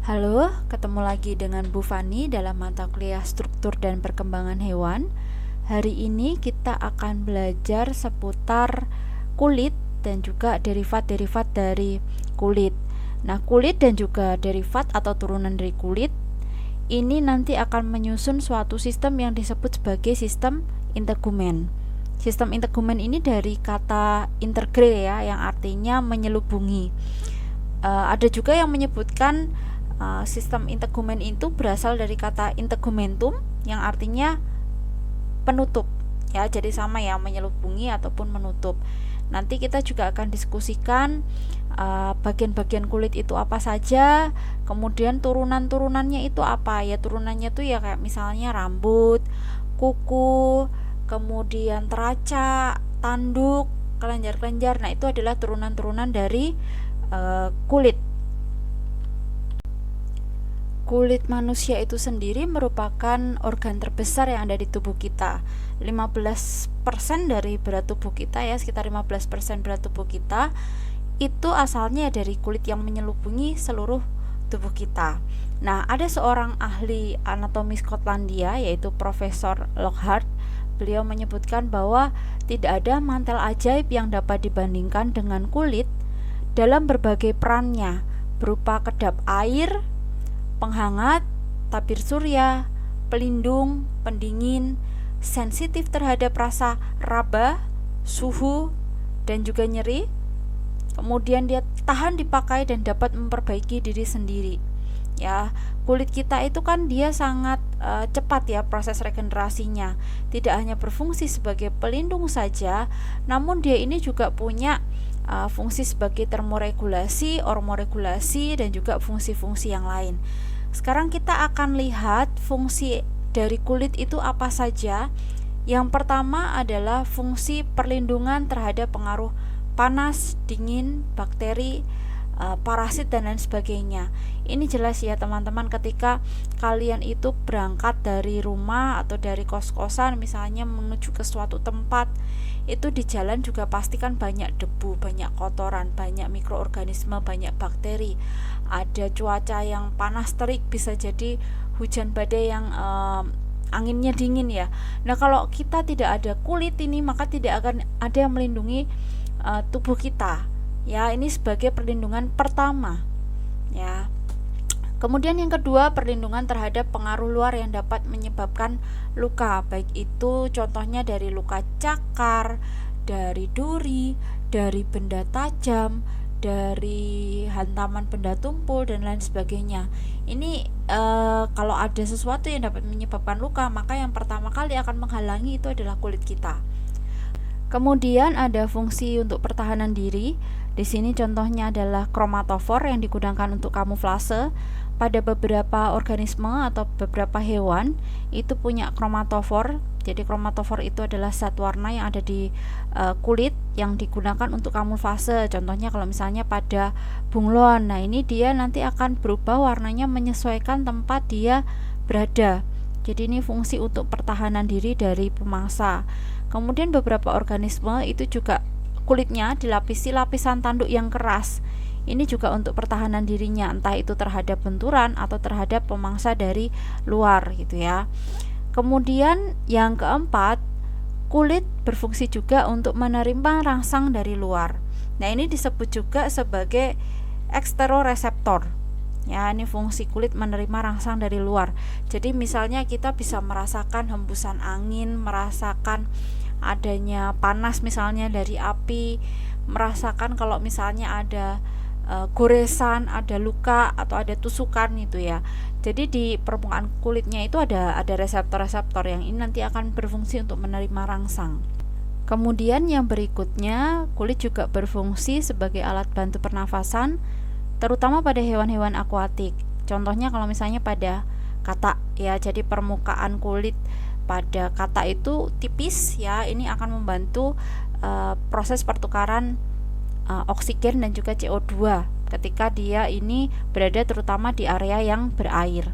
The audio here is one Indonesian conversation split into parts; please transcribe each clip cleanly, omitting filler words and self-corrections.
Halo, ketemu lagi dengan Bu Fani dalam mata kuliah Struktur dan Perkembangan Hewan. Hari ini kita akan belajar seputar kulit dan juga derivat-derivat dari kulit. Nah, kulit dan juga derivat atau turunan dari kulit ini nanti akan menyusun suatu sistem yang disebut sebagai sistem integumen. Sistem integumen ini dari kata intergre ya, yang artinya menyelubungi. Ada juga yang menyebutkan sistem integumen itu berasal dari kata integumentum yang artinya penutup ya, jadi sama ya, menyelubungi ataupun menutup. Nanti kita juga akan diskusikan bagian-bagian kulit itu apa saja, kemudian turunan-turunannya itu apa ya. Turunannya tuh ya kayak misalnya rambut, kuku, kemudian teraca, tanduk, kelenjar-kelenjar. Nah, itu adalah turunan-turunan dari kulit. Kulit manusia itu sendiri merupakan organ terbesar yang ada di tubuh kita. 15% dari berat tubuh kita ya, sekitar 15% berat tubuh kita itu asalnya dari kulit yang menyelubungi seluruh tubuh kita. Nah, ada seorang ahli anatomi Skotlandia yaitu Profesor Lockhart. Beliau menyebutkan bahwa tidak ada mantel ajaib yang dapat dibandingkan dengan kulit dalam berbagai perannya, berupa kedap air, penghangat, tabir surya, pelindung, pendingin, sensitif terhadap rasa raba, suhu, dan juga nyeri. Kemudian dia tahan dipakai dan dapat memperbaiki diri sendiri. Ya, kulit kita itu kan dia sangat cepat ya proses regenerasinya. Tidak hanya berfungsi sebagai pelindung saja, namun dia ini juga punya fungsi sebagai termoregulasi, ormoregulasi, dan juga fungsi-fungsi yang lain. Sekarang kita akan lihat fungsi dari kulit itu apa saja. Yang pertama adalah fungsi perlindungan terhadap pengaruh panas, dingin, bakteri, parasit dan lain sebagainya. Ini jelas ya teman-teman, ketika kalian itu berangkat dari rumah atau dari kos-kosan misalnya menuju ke suatu tempat, itu di jalan juga pastikan banyak debu, banyak kotoran, banyak mikroorganisme, banyak bakteri. Ada cuaca yang panas terik, bisa jadi hujan badai yang anginnya dingin ya. Nah, kalau kita tidak ada kulit ini, maka tidak akan ada yang melindungi tubuh kita. Ya, ini sebagai perlindungan pertama. Ya. Kemudian yang kedua, perlindungan terhadap pengaruh luar yang dapat menyebabkan luka, baik itu contohnya dari luka cakar, dari duri, dari benda tajam, dari hantaman benda tumpul dan lain sebagainya. Ini kalau ada sesuatu yang dapat menyebabkan luka, maka yang pertama kali akan menghalangi itu adalah kulit kita. Kemudian ada fungsi untuk pertahanan diri. Di sini contohnya adalah kromatofor yang digunakan untuk kamuflase. Pada beberapa organisme atau beberapa hewan itu punya kromatofor. Jadi kromatofor itu adalah zat warna yang ada di kulit yang digunakan untuk kamuflase. Contohnya kalau misalnya pada bunglon, nah ini dia nanti akan berubah warnanya menyesuaikan tempat dia berada. Jadi ini fungsi untuk pertahanan diri dari pemangsa. Kemudian beberapa organisme itu juga kulitnya dilapisi lapisan tanduk yang keras. Ini juga untuk pertahanan dirinya, entah itu terhadap benturan atau terhadap pemangsa dari luar gitu ya. Kemudian yang keempat, kulit berfungsi juga untuk menerima rangsang dari luar. Nah, ini disebut juga sebagai eksteroreseptor. Ya, ini fungsi kulit menerima rangsang dari luar. Jadi misalnya kita bisa merasakan hembusan angin, merasakan adanya panas misalnya dari api, merasakan kalau misalnya ada goresan, ada luka atau ada tusukan itu ya. Jadi di permukaan kulitnya itu ada reseptor-reseptor yang ini nanti akan berfungsi untuk menerima rangsang. Kemudian yang berikutnya, kulit juga berfungsi sebagai alat bantu pernafasan, terutama pada hewan-hewan akuatik. Contohnya kalau misalnya pada katak ya, jadi permukaan kulit pada katak itu tipis ya, ini akan membantu proses pertukaran oksigen dan juga CO2 ketika dia ini berada terutama di area yang berair.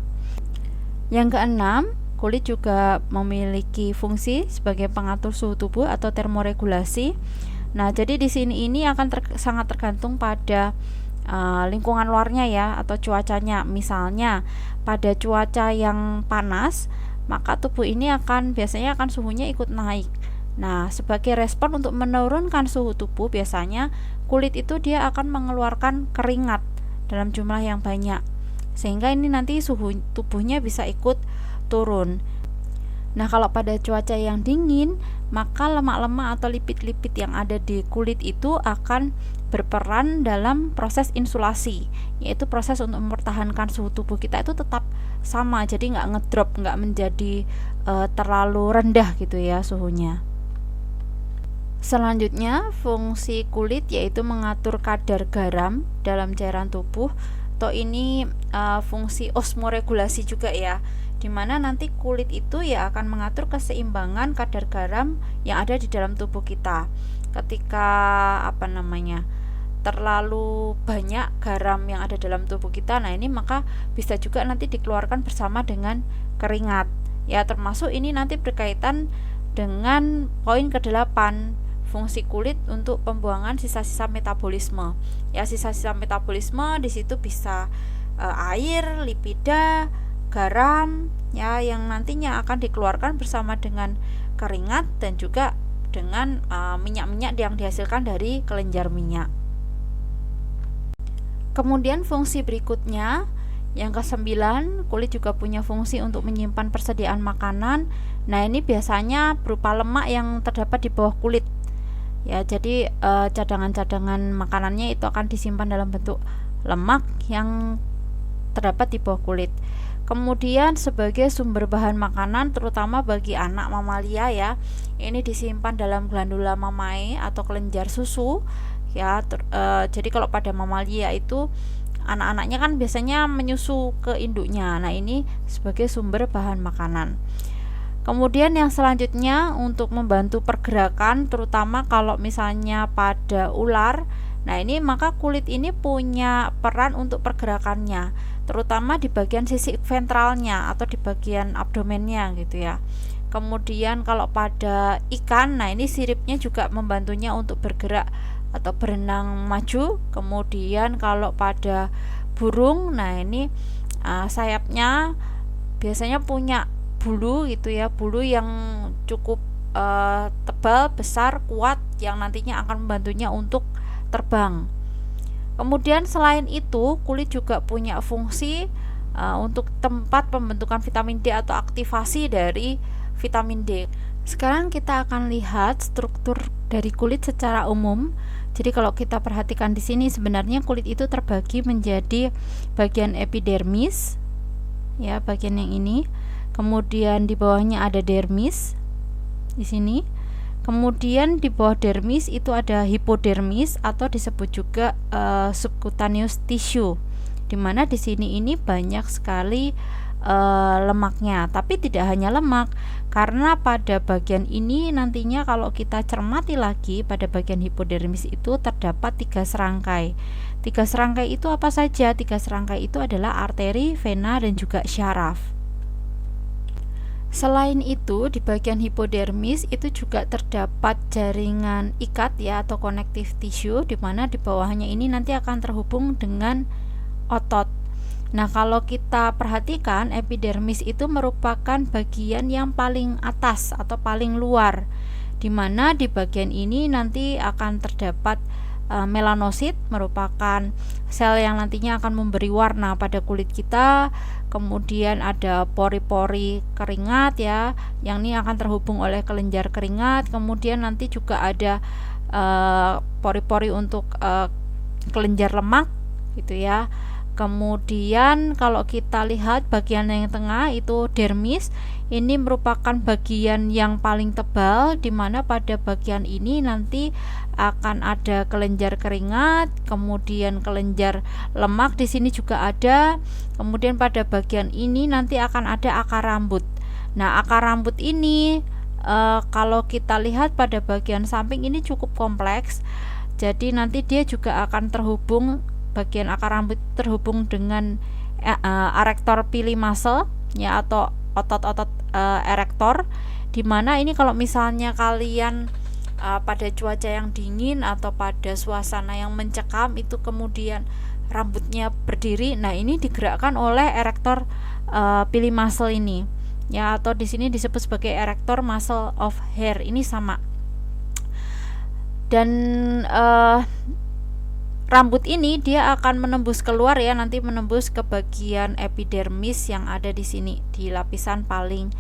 Yang keenam, kulit juga memiliki fungsi sebagai pengatur suhu tubuh atau termoregulasi. Nah, jadi di sini ini akan sangat tergantung pada lingkungan luarnya ya, atau cuacanya. Misalnya pada cuaca yang panas, maka tubuh ini biasanya akan suhunya ikut naik. Nah, sebagai respon untuk menurunkan suhu tubuh, biasanya kulit itu dia akan mengeluarkan keringat dalam jumlah yang banyak, sehingga ini nanti suhu tubuhnya bisa ikut turun. Nah, kalau pada cuaca yang dingin, maka lemak-lemak atau lipid-lipid yang ada di kulit itu akan berperan dalam proses insulasi, yaitu proses untuk mempertahankan suhu tubuh kita itu tetap sama, jadi nggak ngedrop, nggak menjadi terlalu rendah gitu ya suhunya. Selanjutnya, fungsi kulit yaitu mengatur kadar garam dalam cairan tubuh. Atau ini fungsi osmoregulasi juga ya, dimana nanti kulit itu ya akan mengatur keseimbangan kadar garam yang ada di dalam tubuh kita. Ketika terlalu banyak garam yang ada dalam tubuh kita, nah ini maka bisa juga nanti dikeluarkan bersama dengan keringat. Ya, termasuk ini nanti berkaitan dengan poin ke-8, fungsi kulit untuk pembuangan sisa-sisa metabolisme. Ya, sisa-sisa metabolisme di situ bisa air, lipida, garam ya, yang nantinya akan dikeluarkan bersama dengan keringat dan juga dengan minyak-minyak yang dihasilkan dari kelenjar minyak. Kemudian fungsi berikutnya yang ke-9, kulit juga punya fungsi untuk menyimpan persediaan makanan. Nah, ini biasanya berupa lemak yang terdapat di bawah kulit. Ya, jadi cadangan-cadangan makanannya itu akan disimpan dalam bentuk lemak yang terdapat di bawah kulit. Kemudian sebagai sumber bahan makanan terutama bagi anak mamalia ya, ini disimpan dalam glandula mamae atau kelenjar susu ya. Jadi kalau pada mamalia itu anak-anaknya kan biasanya menyusu ke induknya. Nah, ini sebagai sumber bahan makanan. Kemudian yang selanjutnya untuk membantu pergerakan, terutama kalau misalnya pada ular. Nah, ini maka kulit ini punya peran untuk pergerakannya, terutama di bagian sisi ventralnya atau di bagian abdomennya gitu ya. Kemudian kalau pada ikan, nah ini siripnya juga membantunya untuk bergerak atau berenang maju. Kemudian kalau pada burung, nah ini sayapnya biasanya punya bulu gitu ya, bulu yang cukup tebal, besar, kuat, yang nantinya akan membantunya untuk terbang. Kemudian selain itu, kulit juga punya fungsi untuk tempat pembentukan vitamin D atau aktivasi dari vitamin D. Sekarang kita akan lihat struktur dari kulit secara umum. Jadi kalau kita perhatikan di sini, sebenarnya kulit itu terbagi menjadi bagian epidermis ya, bagian yang ini. Kemudian di bawahnya ada dermis di sini. Kemudian di bawah dermis itu ada hipodermis atau disebut juga subcutaneous tissue, dimana di sini ini banyak sekali lemaknya. Tapi tidak hanya lemak, karena pada bagian ini nantinya kalau kita cermati lagi, pada bagian hipodermis itu terdapat 3 serangkai. 3 serangkai itu apa saja? 3 serangkai itu adalah arteri, vena, dan juga syaraf. Selain itu, di bagian hipodermis itu juga terdapat jaringan ikat ya, atau connective tissue, di mana di bawahnya ini nanti akan terhubung dengan otot. Nah, kalau kita perhatikan, epidermis itu merupakan bagian yang paling atas atau paling luar, di mana di bagian ini nanti akan terdapat melanosit, merupakan sel yang nantinya akan memberi warna pada kulit kita. Kemudian ada pori-pori keringat ya, yang ini akan terhubung oleh kelenjar keringat. Kemudian nanti juga ada pori-pori untuk kelenjar lemak gitu ya. Kemudian kalau kita lihat bagian yang tengah itu dermis, ini merupakan bagian yang paling tebal, di mana pada bagian ini nanti akan ada kelenjar keringat, kemudian kelenjar lemak di sini juga ada. Kemudian pada bagian ini nanti akan ada akar rambut. Nah, akar rambut ini kalau kita lihat pada bagian samping ini cukup kompleks. Jadi nanti dia juga akan terhubung, bagian akar rambut terhubung dengan erector pili muscle ya, atau otot-otot erektor, dimana ini kalau misalnya kalian pada cuaca yang dingin atau pada suasana yang mencekam itu kemudian rambutnya berdiri. Nah, ini digerakkan oleh erector pili muscle ini ya, atau di sini disebut sebagai erector muscle of hair. Ini sama. Dan rambut ini dia akan menembus keluar ya, nanti menembus ke bagian epidermis yang ada di sini di lapisan paling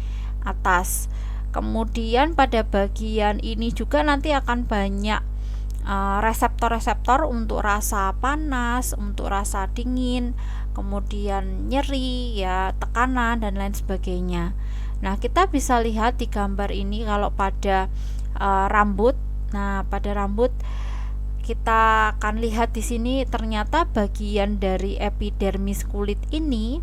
atas. Kemudian pada bagian ini juga nanti akan banyak reseptor-reseptor untuk rasa panas, untuk rasa dingin, kemudian nyeri ya, tekanan dan lain sebagainya. Nah, kita bisa lihat di gambar ini kalau pada rambut. Nah, pada rambut kita akan lihat di sini ternyata bagian dari epidermis kulit ini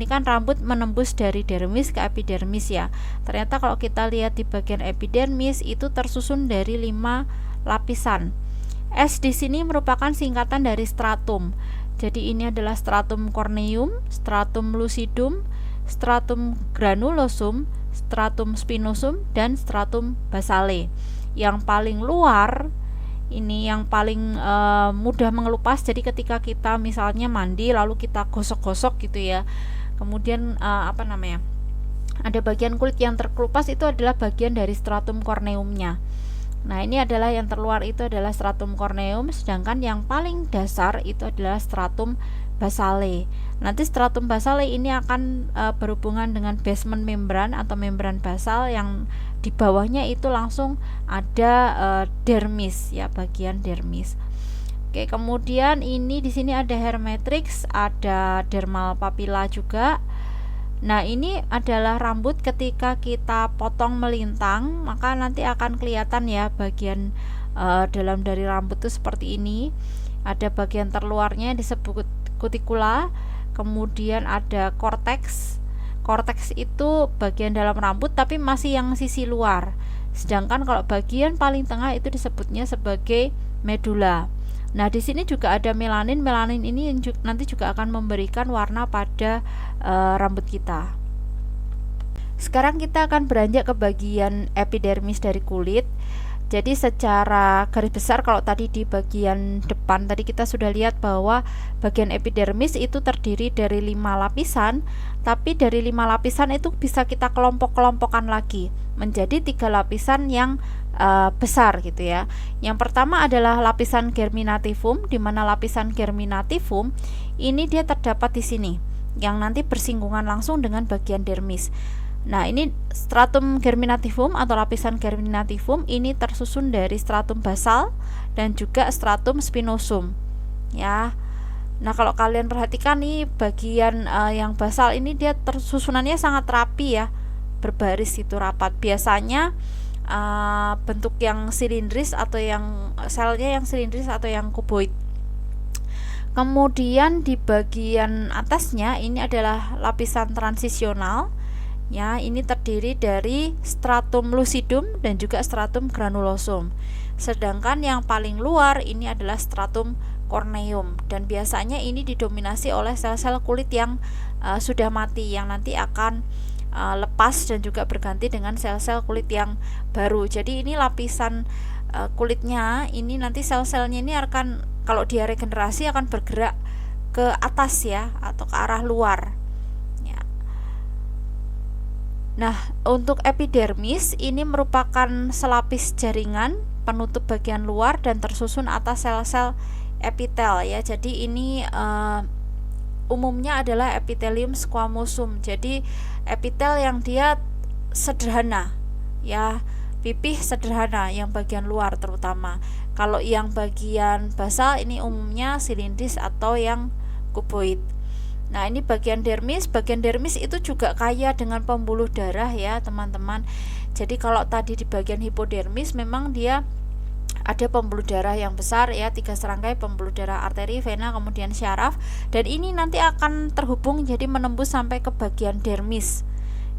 kan rambut menembus dari dermis ke epidermis ya. Ternyata kalau kita lihat di bagian epidermis itu tersusun dari 5 lapisan. S di sini merupakan singkatan dari stratum. Jadi ini adalah stratum corneum, stratum lucidum, stratum granulosum, stratum spinosum, dan stratum basale. Yang paling luar ini yang paling mudah mengelupas. Jadi ketika kita misalnya mandi lalu kita gosok-gosok gitu ya, kemudian ada bagian kulit yang terkelupas, itu adalah bagian dari stratum corneumnya. Nah, ini adalah yang terluar, itu adalah stratum corneum, sedangkan yang paling dasar itu adalah stratum basale. Nanti stratum basale ini akan berhubungan dengan basement membran atau membran basal, yang di bawahnya itu langsung ada dermis ya, bagian dermis. Oke, kemudian ini di sini ada hair matrix, ada dermal papilla juga. Nah, ini adalah rambut ketika kita potong melintang, maka nanti akan kelihatan ya bagian dalam dari rambut itu seperti ini. Ada bagian terluarnya disebut cuticula, kemudian ada cortex. Cortex itu bagian dalam rambut tapi masih yang sisi luar. Sedangkan kalau bagian paling tengah itu disebutnya sebagai medula. Nah, di sini juga ada melanin. Melanin ini nanti juga akan memberikan warna pada rambut kita. Sekarang kita akan beranjak ke bagian epidermis dari kulit. Jadi secara garis besar, kalau tadi di bagian depan tadi kita sudah lihat bahwa bagian epidermis itu terdiri dari 5 lapisan, tapi dari 5 lapisan itu bisa kita kelompok-kelompokkan lagi menjadi 3 lapisan yang besar gitu ya. Yang pertama adalah lapisan germinativum, di mana lapisan germinativum ini dia terdapat di sini, yang nanti bersinggungan langsung dengan bagian dermis. Nah, ini stratum germinativum atau lapisan germinativum ini tersusun dari stratum basal dan juga stratum spinosum ya. Nah, kalau kalian perhatikan nih bagian yang basal ini dia tersusunannya sangat rapi ya, berbaris itu rapat. Biasanya bentuk yang silindris atau yang selnya yang silindris atau yang kuboid. Kemudian di bagian atasnya ini adalah lapisan transisional. Ya, ini terdiri dari stratum lucidum dan juga stratum granulosum. Sedangkan yang paling luar ini adalah stratum corneum, dan biasanya ini didominasi oleh sel-sel kulit yang sudah mati, yang nanti akan lepas dan juga berganti dengan sel-sel kulit yang baru. Jadi ini lapisan kulitnya ini nanti sel-selnya ini akan, kalau dia regenerasi, akan bergerak ke atas ya, atau ke arah luar. Nah, untuk epidermis ini merupakan selapis jaringan penutup bagian luar dan tersusun atas sel-sel epitel ya. Jadi ini umumnya adalah epithelium squamosum. Jadi epitel yang dia sederhana ya, pipih sederhana yang bagian luar terutama. Kalau yang bagian basal ini umumnya silindris atau yang kuboid. Nah, ini bagian dermis. Bagian dermis itu juga kaya dengan pembuluh darah ya teman-teman. Jadi kalau tadi di bagian hipodermis memang dia ada pembuluh darah yang besar ya, 3 serangkai pembuluh darah arteri, vena, kemudian syaraf, dan ini nanti akan terhubung jadi menembus sampai ke bagian dermis.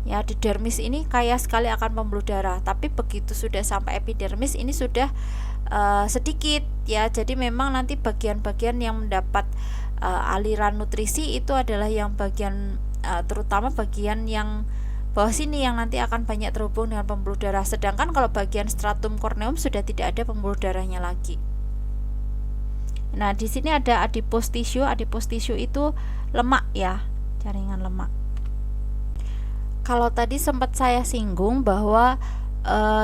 Ya, di dermis ini kaya sekali akan pembuluh darah, tapi begitu sudah sampai epidermis ini sudah sedikit ya. Jadi memang nanti bagian-bagian yang mendapat aliran nutrisi itu adalah yang bagian terutama bagian yang bawah sini yang nanti akan banyak terhubung dengan pembuluh darah. Sedangkan kalau bagian stratum corneum sudah tidak ada pembuluh darahnya lagi. Nah, di sini ada adipose tissue. Adipose tissue itu lemak ya, jaringan lemak. Kalau tadi sempat saya singgung bahwa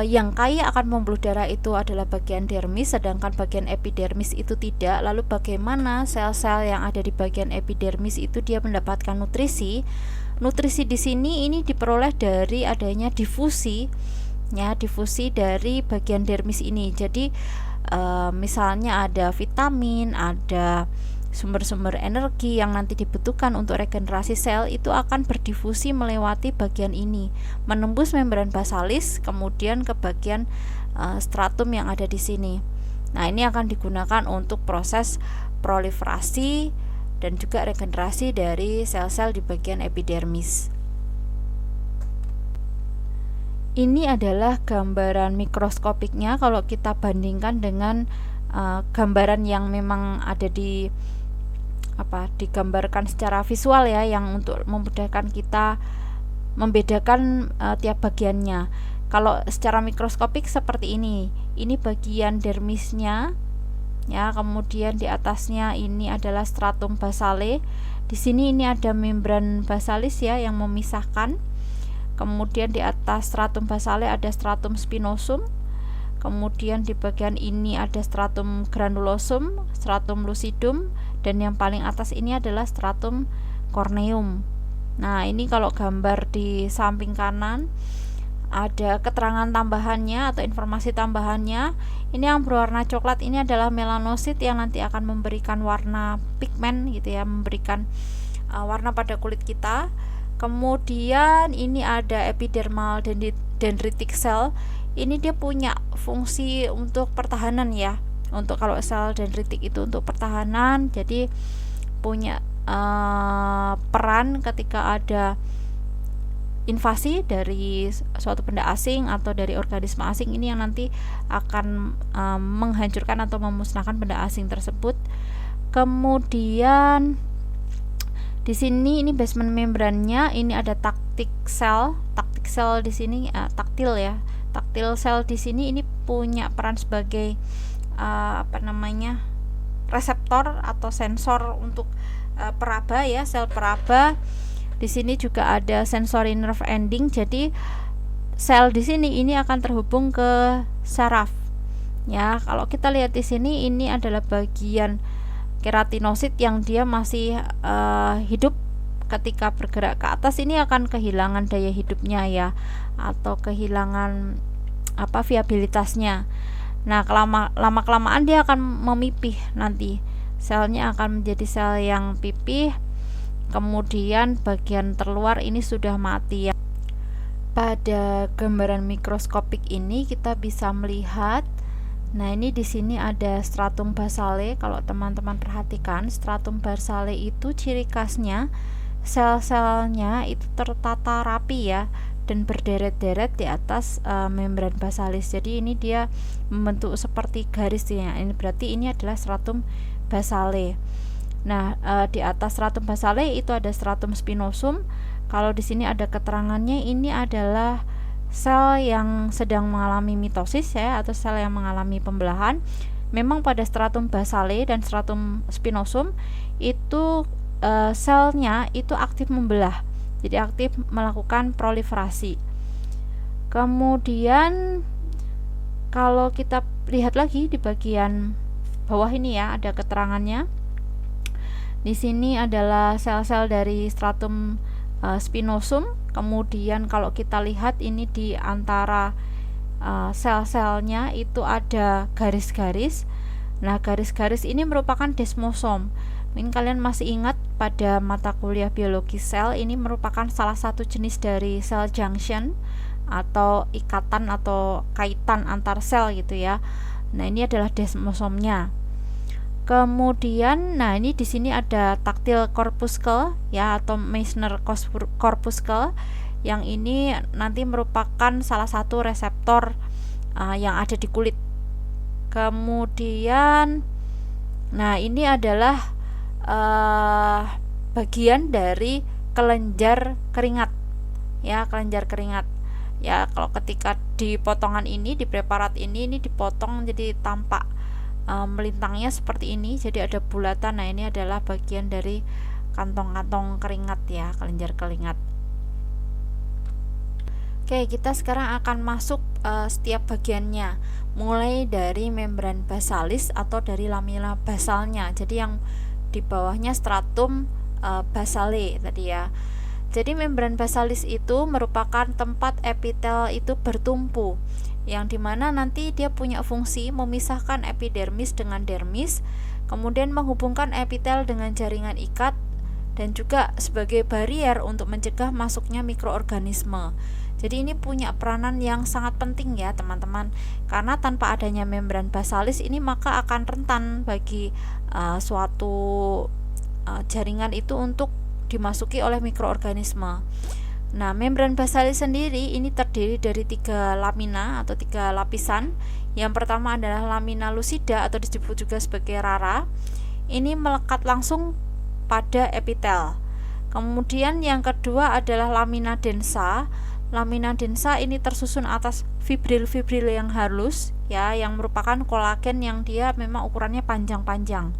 yang kaya akan pembuluh darah itu adalah bagian dermis, sedangkan bagian epidermis itu tidak. Lalu bagaimana sel-sel yang ada di bagian epidermis itu dia mendapatkan nutrisi? Nutrisi di sini ini diperoleh dari adanya difusi, ya, difusi dari bagian dermis ini. Jadi misalnya ada vitamin, ada sumber-sumber energi yang nanti dibutuhkan untuk regenerasi sel itu akan berdifusi melewati bagian ini, menembus membran basalis, kemudian ke bagian stratum yang ada di sini. Nah, ini akan digunakan untuk proses proliferasi dan juga regenerasi dari sel-sel di bagian epidermis. Ini adalah gambaran mikroskopiknya kalau kita bandingkan dengan gambaran yang memang ada digambarkan secara visual ya, yang untuk memudahkan kita membedakan tiap bagiannya. Kalau secara mikroskopik seperti ini bagian dermisnya ya, kemudian di atasnya ini adalah stratum basale. Di sini ini ada membran basalis ya yang memisahkan. Kemudian di atas stratum basale ada stratum spinosum. Kemudian di bagian ini ada stratum granulosum, stratum lucidum, dan yang paling atas ini adalah stratum corneum. Nah, ini kalau gambar di samping kanan ada keterangan tambahannya atau informasi tambahannya. Ini yang berwarna coklat ini adalah melanosit yang nanti akan memberikan warna pigmen gitu ya, memberikan warna pada kulit kita. Kemudian ini ada epidermal dendritic cell. Ini dia punya fungsi untuk pertahanan ya. Untuk kalau sel dendritik itu untuk pertahanan, jadi punya peran ketika ada invasi dari suatu benda asing atau dari organisme asing, ini yang nanti akan menghancurkan atau memusnahkan benda asing tersebut. Kemudian di sini ini basement membrannya, ini ada taktik sel di sini taktil ya. Taktil sel di sini ini punya peran sebagai reseptor atau sensor untuk peraba ya, sel peraba. Di sini juga ada sensory nerve ending. Jadi sel di sini ini akan terhubung ke saraf. Ya, kalau kita lihat di sini ini adalah bagian keratinosit yang dia masih hidup. Ketika bergerak ke atas ini akan kehilangan daya hidupnya ya, atau kehilangan viabilitasnya. Nah, lama kelamaan dia akan memipih, nanti selnya akan menjadi sel yang pipih. Kemudian bagian terluar ini sudah mati ya. Pada gambaran mikroskopik ini kita bisa melihat, nah ini di sini ada stratum basale. Kalau teman-teman perhatikan, stratum basale itu ciri khasnya sel-selnya itu tertata rapi ya, dan berderet-deret di atas membran basalis. Jadi ini dia membentuk seperti garis ya. Ini berarti ini adalah stratum basale. Nah, di atas stratum basale itu ada stratum spinosum. Kalau di sini ada keterangannya, ini adalah sel yang sedang mengalami mitosis ya, atau sel yang mengalami pembelahan. Memang pada stratum basale dan stratum spinosum itu selnya itu aktif membelah, jadi aktif melakukan proliferasi. Kemudian kalau kita lihat lagi di bagian bawah ini ya, ada keterangannya. Di sini adalah sel-sel dari stratum spinosum. Kemudian kalau kita lihat ini di antara sel-selnya itu ada garis-garis. Nah, garis-garis ini merupakan desmosom. Mungkin kalian masih ingat pada mata kuliah biologi sel, ini merupakan salah satu jenis dari cell junction atau ikatan atau kaitan antar sel gitu ya. Nah, ini adalah desmosomnya. Kemudian, nah ini di sini ada tactile corpuscle ya, atau Meissner corpuscle. Yang ini nanti merupakan salah satu reseptor yang ada di kulit. Kemudian, nah ini adalah bagian dari kelenjar keringat ya, kelenjar keringat ya. Kalau ketika di potongan ini, di preparat ini dipotong jadi tampak melintangnya seperti ini, jadi ada bulatan. Nah, ini adalah bagian dari kantong-kantong keringat ya, kelenjar keringat. Oke, kita sekarang akan masuk setiap bagiannya, mulai dari membran basalis atau dari lamina basalnya. Jadi yang di bawahnya stratum basale tadi ya. Jadi membran basalis itu merupakan tempat epitel itu bertumpu, yang dimana nanti dia punya fungsi memisahkan epidermis dengan dermis, kemudian menghubungkan epitel dengan jaringan ikat, dan juga sebagai barier untuk mencegah masuknya mikroorganisme. Jadi ini punya peranan yang sangat penting ya teman-teman, karena tanpa adanya membran basalis ini maka akan rentan bagi suatu jaringan itu untuk dimasuki oleh mikroorganisme. Nah, membran basalis sendiri ini terdiri dari 3 lamina atau 3 lapisan. Yang pertama adalah lamina lucida atau disebut juga sebagai rara. Ini melekat langsung pada epitel. Kemudian yang kedua adalah lamina densa. Lamina densa ini tersusun atas fibril-fibril yang halus ya, yang merupakan kolagen yang dia memang ukurannya panjang-panjang.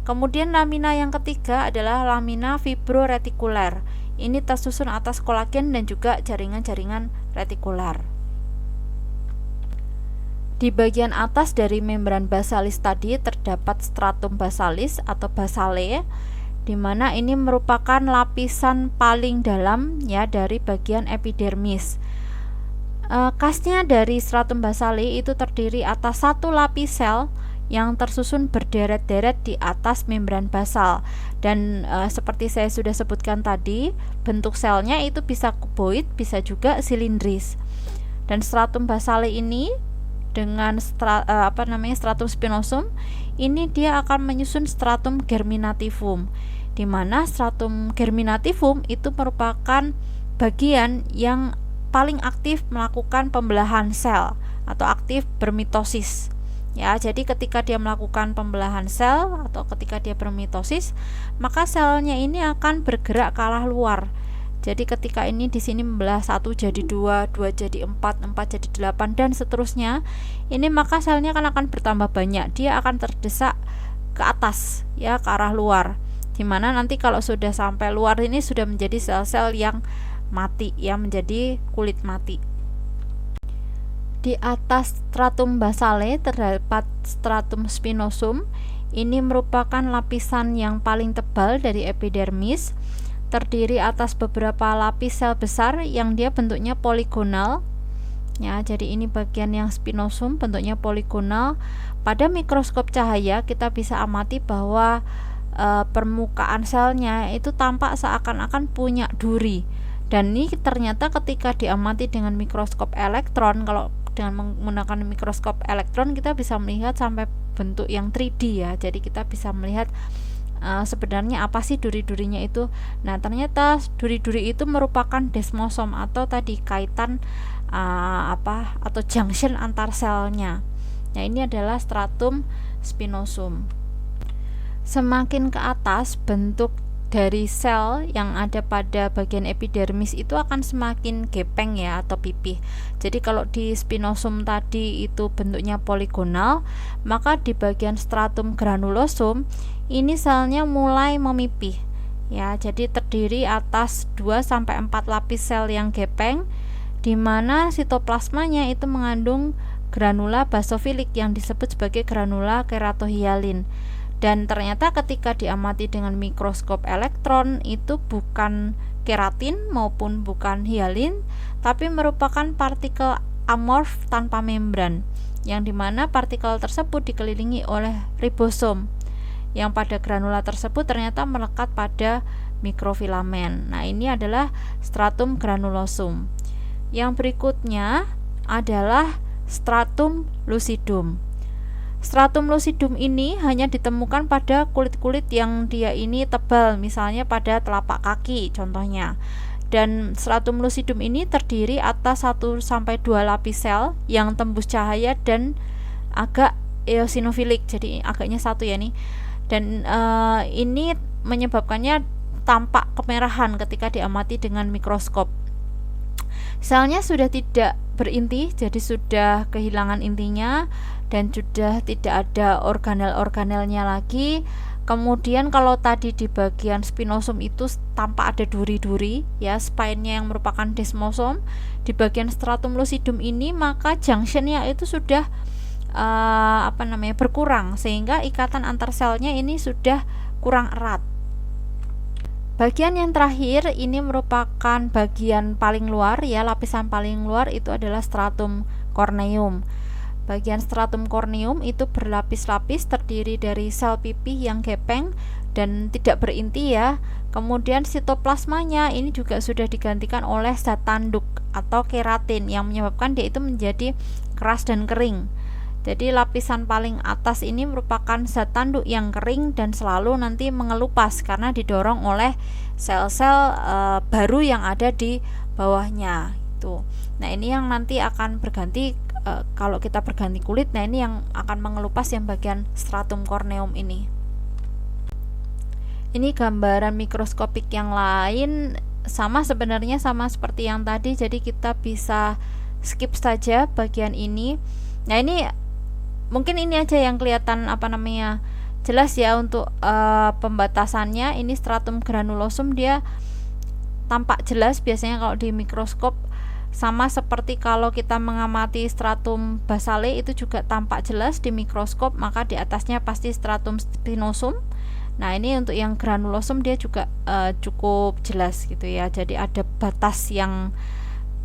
Kemudian lamina yang ketiga adalah lamina fibroretikuler. Ini tersusun atas kolagen dan juga jaringan-jaringan retikuler. Di bagian atas dari membran basalis tadi terdapat stratum basalis atau basale, di mana ini merupakan lapisan paling dalam ya dari bagian epidermis. Khasnya dari stratum basale itu terdiri atas satu lapis sel yang tersusun berderet-deret di atas membran basal, dan seperti saya sudah sebutkan tadi, bentuk selnya itu bisa kuboid, bisa juga silindris. Dan stratum basale ini dengan stratum spinosum ini dia akan menyusun stratum germinativum, di mana stratum germinativum itu merupakan bagian yang paling aktif melakukan pembelahan sel atau aktif bermitosis. Ya, jadi ketika dia melakukan pembelahan sel atau ketika dia bermitosis, maka selnya ini akan bergerak ke arah luar. Jadi ketika ini di sini membelah 1 jadi 2, 2 jadi 4, 4 jadi 8 dan seterusnya, ini maka selnya akan bertambah banyak. Dia akan terdesak ke atas ya, ke arah luar. Dimana nanti kalau sudah sampai luar ini sudah menjadi sel-sel yang mati, yang menjadi kulit mati. Di atas stratum basale terdapat stratum spinosum. Ini merupakan lapisan yang paling tebal dari epidermis, terdiri atas beberapa lapis sel besar yang dia bentuknya poligonal. Ya, jadi ini bagian yang spinosum bentuknya poligonal. Pada mikroskop cahaya kita bisa amati bahwa permukaan selnya itu tampak seakan-akan punya duri. Dan ini ternyata ketika diamati dengan mikroskop elektron, kalau dengan menggunakan mikroskop elektron kita bisa melihat sampai bentuk yang 3D ya. Jadi kita bisa melihat sebenarnya apa sih duri-durinya itu. Nah, ternyata duri-duri itu merupakan desmosom atau tadi kaitan atau junction antar selnya. Nah, ini adalah stratum spinosum. Semakin ke atas, bentuk dari sel yang ada pada bagian epidermis itu akan semakin gepeng ya atau pipih. Jadi kalau di spinosum tadi itu bentuknya poligonal, maka di bagian stratum granulosum ini selnya mulai memipih. Ya, jadi terdiri atas 2 sampai 4 lapis sel yang gepeng, di mana sitoplasmanya itu mengandung granula basofilik yang disebut sebagai granula keratohyalin. Dan ternyata ketika diamati dengan mikroskop elektron itu bukan keratin maupun bukan hialin, tapi merupakan partikel amorf tanpa membran, yang dimana partikel tersebut dikelilingi oleh ribosom, yang pada granula tersebut ternyata melekat pada mikrofilamen. Nah, ini adalah stratum granulosum. Yang berikutnya adalah stratum lucidum. Stratum lucidum ini hanya ditemukan pada kulit-kulit yang dia ini tebal, misalnya pada telapak kaki contohnya. Dan stratum lucidum ini terdiri atas 1 sampai 2 lapis sel yang tembus cahaya dan agak eosinofilik. Jadi agaknya 1 ya nih. Dan ini menyebabkannya tampak kemerahan ketika diamati dengan mikroskop. Selnya sudah tidak berinti, jadi sudah kehilangan intinya dan sudah tidak ada organel-organelnya lagi. Kemudian kalau tadi di bagian spinosum itu tampak ada duri-duri ya, spine-nya yang merupakan desmosom, di bagian stratum lucidum ini maka junction-nya itu sudah berkurang, sehingga ikatan antar selnya ini sudah kurang erat. Bagian yang terakhir ini merupakan bagian paling luar ya, lapisan paling luar itu adalah stratum corneum. Bagian stratum corneum itu berlapis-lapis, terdiri dari sel pipih yang gepeng dan tidak berinti ya. Kemudian sitoplasmanya ini juga sudah digantikan oleh zat tanduk atau keratin yang menyebabkan dia itu menjadi keras dan kering. Jadi lapisan paling atas ini merupakan zat tanduk yang kering dan selalu nanti mengelupas karena didorong oleh sel-sel baru yang ada di bawahnya itu. Nah, ini yang nanti akan berganti kalau kita berganti kulit. Nah, ini yang akan mengelupas yang bagian stratum corneum ini. Ini gambaran mikroskopik yang lain, sama sebenarnya sama seperti yang tadi, jadi kita bisa skip saja bagian ini. Nah, ini mungkin ini aja yang kelihatan jelas ya untuk pembatasannya. Ini stratum granulosum, dia tampak jelas biasanya kalau di mikroskop, sama seperti kalau kita mengamati stratum basale itu juga tampak jelas di mikroskop, maka di atasnya pasti stratum spinosum. Nah, ini untuk yang granulosum dia juga cukup jelas gitu ya, jadi ada batas yang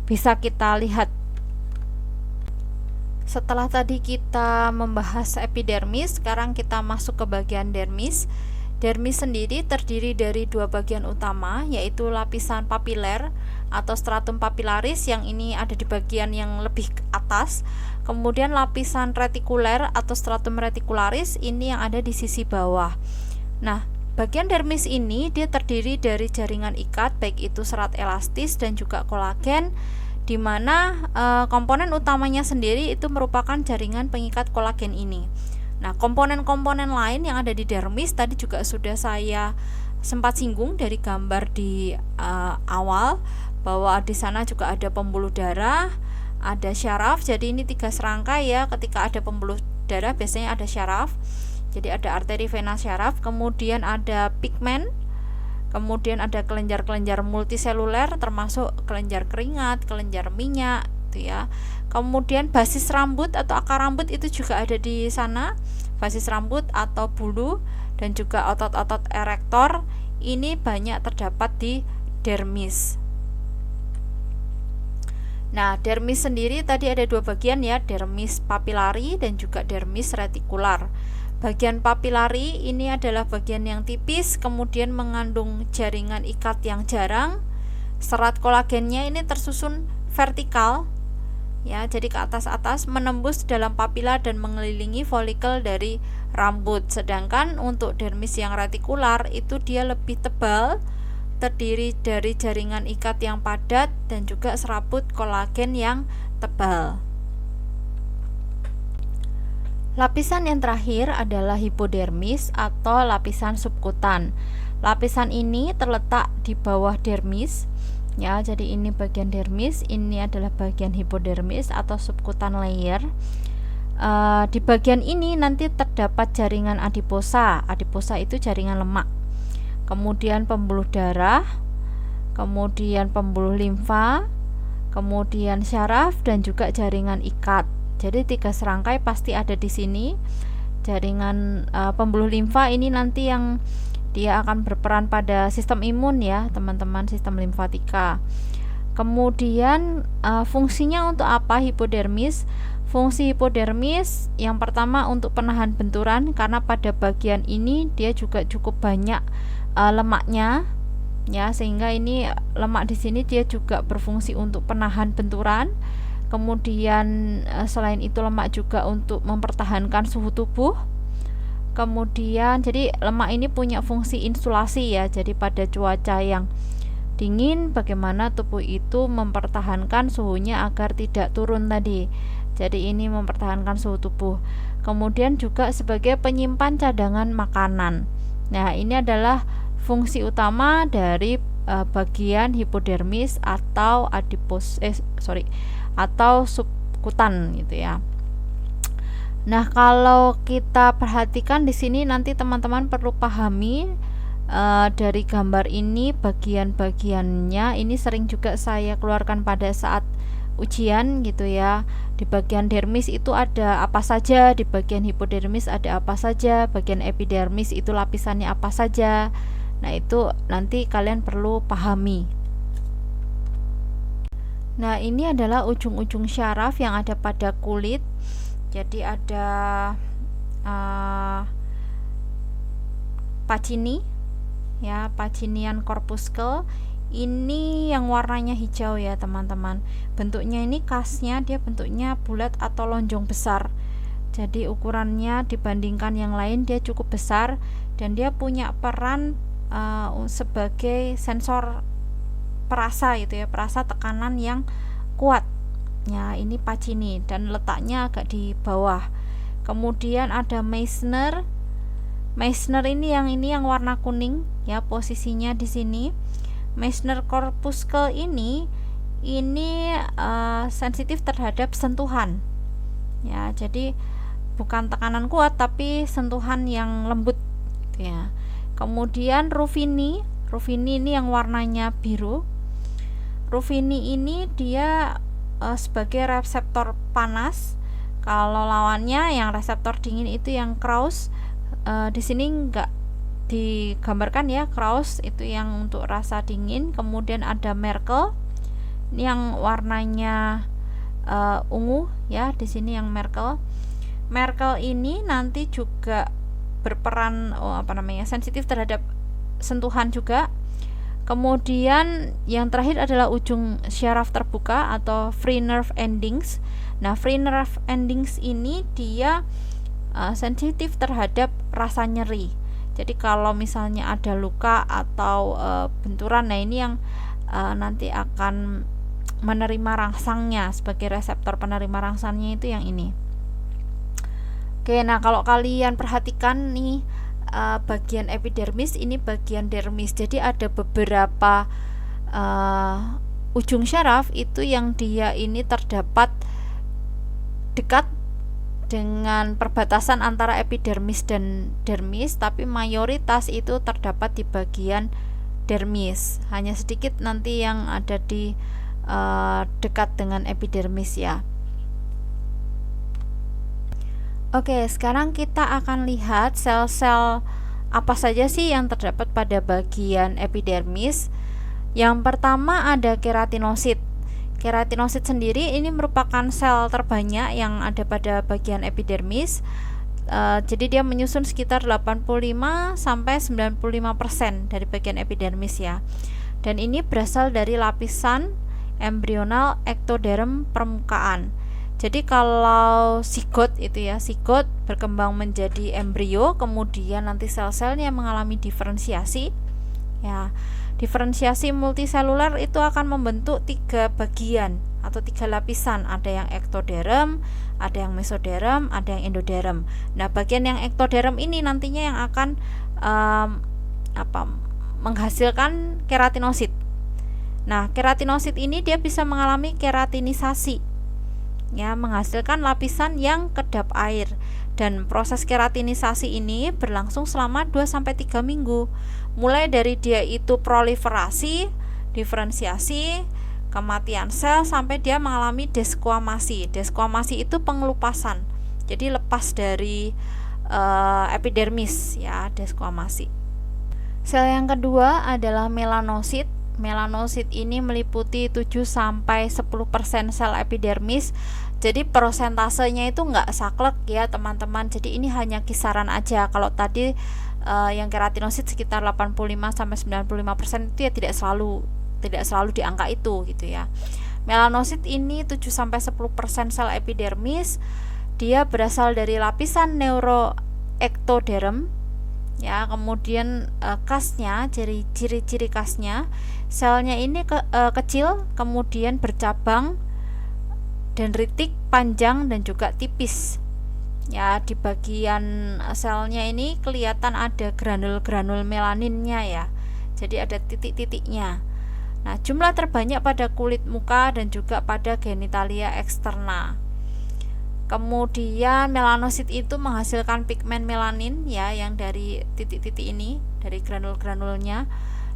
bisa kita lihat. Setelah tadi kita membahas epidermis, sekarang kita masuk ke bagian dermis. Dermis sendiri terdiri dari dua bagian utama, yaitu lapisan papiler atau stratum papilaris yang ini ada di bagian yang lebih atas. Kemudian lapisan retikuler atau stratum reticularis ini yang ada di sisi bawah. Nah, bagian dermis ini dia terdiri dari jaringan ikat, baik itu serat elastis dan juga kolagen, di mana komponen utamanya sendiri itu merupakan jaringan pengikat kolagen ini. Nah, komponen-komponen lain yang ada di dermis tadi juga sudah saya sempat singgung dari gambar di awal, bahwa di sana juga ada pembuluh darah, ada syaraf. Jadi ini 3 serangkai ya, ketika ada pembuluh darah biasanya ada syaraf. Jadi ada arteri, vena, syaraf, kemudian ada pigmen, kemudian ada kelenjar-kelenjar multiseluler termasuk kelenjar keringat, kelenjar minyak gitu ya. Kemudian basis rambut atau akar rambut itu juga ada di sana, basis rambut atau bulu, dan juga otot-otot erektor ini banyak terdapat di dermis. Nah, dermis sendiri tadi ada dua bagian ya, dermis papillari dan juga dermis retikular. Bagian papillari ini adalah bagian yang tipis, kemudian mengandung jaringan ikat yang jarang. Serat kolagennya ini tersusun vertikal ya, jadi ke atas-atas menembus dalam papila dan mengelilingi folikel dari rambut. Sedangkan untuk dermis yang retikular itu dia lebih tebal, terdiri dari jaringan ikat yang padat dan juga serabut kolagen yang tebal. Lapisan yang terakhir adalah hipodermis atau lapisan subkutan. Lapisan ini terletak di bawah dermis ya, jadi ini bagian dermis, ini adalah bagian hipodermis atau subkutan layer. Di bagian ini nanti terdapat jaringan adiposa. Adiposa itu jaringan lemak, kemudian pembuluh darah, kemudian pembuluh limfa, kemudian syaraf dan juga jaringan ikat. Jadi 3 serangkai pasti ada di sini. Jaringan pembuluh limfa ini nanti yang dia akan berperan pada sistem imun ya teman-teman, sistem limfatika. Kemudian fungsinya untuk apa hipodermis? Fungsi hipodermis yang pertama untuk penahan benturan, karena pada bagian ini dia juga cukup banyak lemaknya ya, sehingga ini lemak di sini dia juga berfungsi untuk penahan benturan. Kemudian selain itu lemak juga untuk mempertahankan suhu tubuh. Kemudian jadi lemak ini punya fungsi insulasi ya, jadi pada cuaca yang dingin bagaimana tubuh itu mempertahankan suhunya agar tidak turun tadi. Jadi ini mempertahankan suhu tubuh. Kemudian juga sebagai penyimpan cadangan makanan. Nah, ini adalah fungsi utama dari bagian hipodermis atau atau subkutan gitu ya. Nah, kalau kita perhatikan di sini nanti teman-teman perlu pahami dari gambar ini bagian-bagiannya ini sering juga saya keluarkan pada saat ujian gitu ya. Di bagian dermis itu ada apa saja, di bagian hipodermis ada apa saja, bagian epidermis itu lapisannya apa saja. Nah, itu nanti kalian perlu pahami. Nah, ini adalah ujung-ujung syaraf yang ada pada kulit. Jadi ada Pacini ya, Pacinian corpuscle. Ini yang warnanya hijau ya teman-teman. Bentuknya ini kasnya dia bentuknya bulat atau lonjong besar. Jadi ukurannya dibandingkan yang lain dia cukup besar dan dia punya peran sebagai sensor perasa gitu ya, perasa tekanan yang kuat. Ya, ini Pacini dan letaknya agak di bawah. Kemudian ada Meissner. Meissner ini yang warna kuning ya, posisinya di sini. Meissner corpuscle ini sensitif terhadap sentuhan. Ya, jadi bukan tekanan kuat tapi sentuhan yang lembut gitu ya. Kemudian Ruffini ini yang warnanya biru. Ruffini ini dia sebagai reseptor panas. Kalau lawannya yang reseptor dingin itu yang Krauss. Di sini enggak digambarkan ya, Krauss itu yang untuk rasa dingin. Kemudian ada Merkel ini yang warnanya ungu ya, di sini yang Merkel. Merkel ini nanti juga berperan sensitif terhadap sentuhan juga. Kemudian yang terakhir adalah ujung syaraf terbuka atau free nerve endings. Nah, free nerve endings ini dia sensitif terhadap rasa nyeri. Jadi kalau misalnya ada luka atau benturan, nah ini yang nanti akan menerima rangsangnya, sebagai reseptor penerima rangsangnya itu yang ini. Oke, nah kalau kalian perhatikan nih bagian epidermis ini bagian dermis. Jadi ada beberapa ujung syaraf itu yang dia ini terdapat dekat dengan perbatasan antara epidermis dan dermis, tapi mayoritas itu terdapat di bagian dermis. Hanya sedikit nanti yang ada di dekat dengan epidermis ya. Oke, sekarang kita akan lihat sel-sel apa saja sih yang terdapat pada bagian epidermis. Yang pertama ada keratinosit. Keratinosit sendiri ini merupakan sel terbanyak yang ada pada bagian epidermis. Jadi dia menyusun sekitar 85 sampai 95% dari bagian epidermis ya. Dan ini berasal dari lapisan embrional ektoderm permukaan. Jadi kalau zigot itu ya, zigot berkembang menjadi embrio, kemudian nanti sel-selnya mengalami diferensiasi ya. Diferensiasi multiseluler itu akan membentuk 3 bagian atau 3 lapisan. Ada yang ektoderm, ada yang mesoderm, ada yang endoderm. Nah, bagian yang ektoderm ini nantinya yang akan menghasilkan keratinosit. Nah, keratinosit ini dia bisa mengalami keratinisasi, ya, menghasilkan lapisan yang kedap air. Dan proses keratinisasi ini berlangsung selama 2-3 minggu. Mulai dari dia itu proliferasi, diferensiasi, kematian sel sampai dia mengalami desquamasi. Desquamasi itu pengelupasan. Jadi lepas dari epidermis ya, desquamasi. Sel yang kedua adalah melanosit. Melanosit ini meliputi 7-10% sel epidermis. Jadi persentasenya itu enggak saklek ya teman-teman. Jadi ini hanya kisaran aja. Kalau tadi yang keratinosit sekitar 85-95% itu ya tidak selalu di angka itu gitu ya. Melanosit ini 7-10% sel epidermis. Dia berasal dari lapisan neuroektoderm ya. Kemudian kasnya, ciri-ciri kasnya, selnya ini kecil, kemudian bercabang, dendritik, panjang dan juga tipis. Ya, di bagian selnya ini kelihatan ada granul-granul melaninnya ya. Jadi ada titik-titiknya. Nah, jumlah terbanyak pada kulit muka dan juga pada genitalia eksterna. Kemudian melanosit itu menghasilkan pigmen melanin ya, yang dari titik-titik ini, dari granul-granulnya.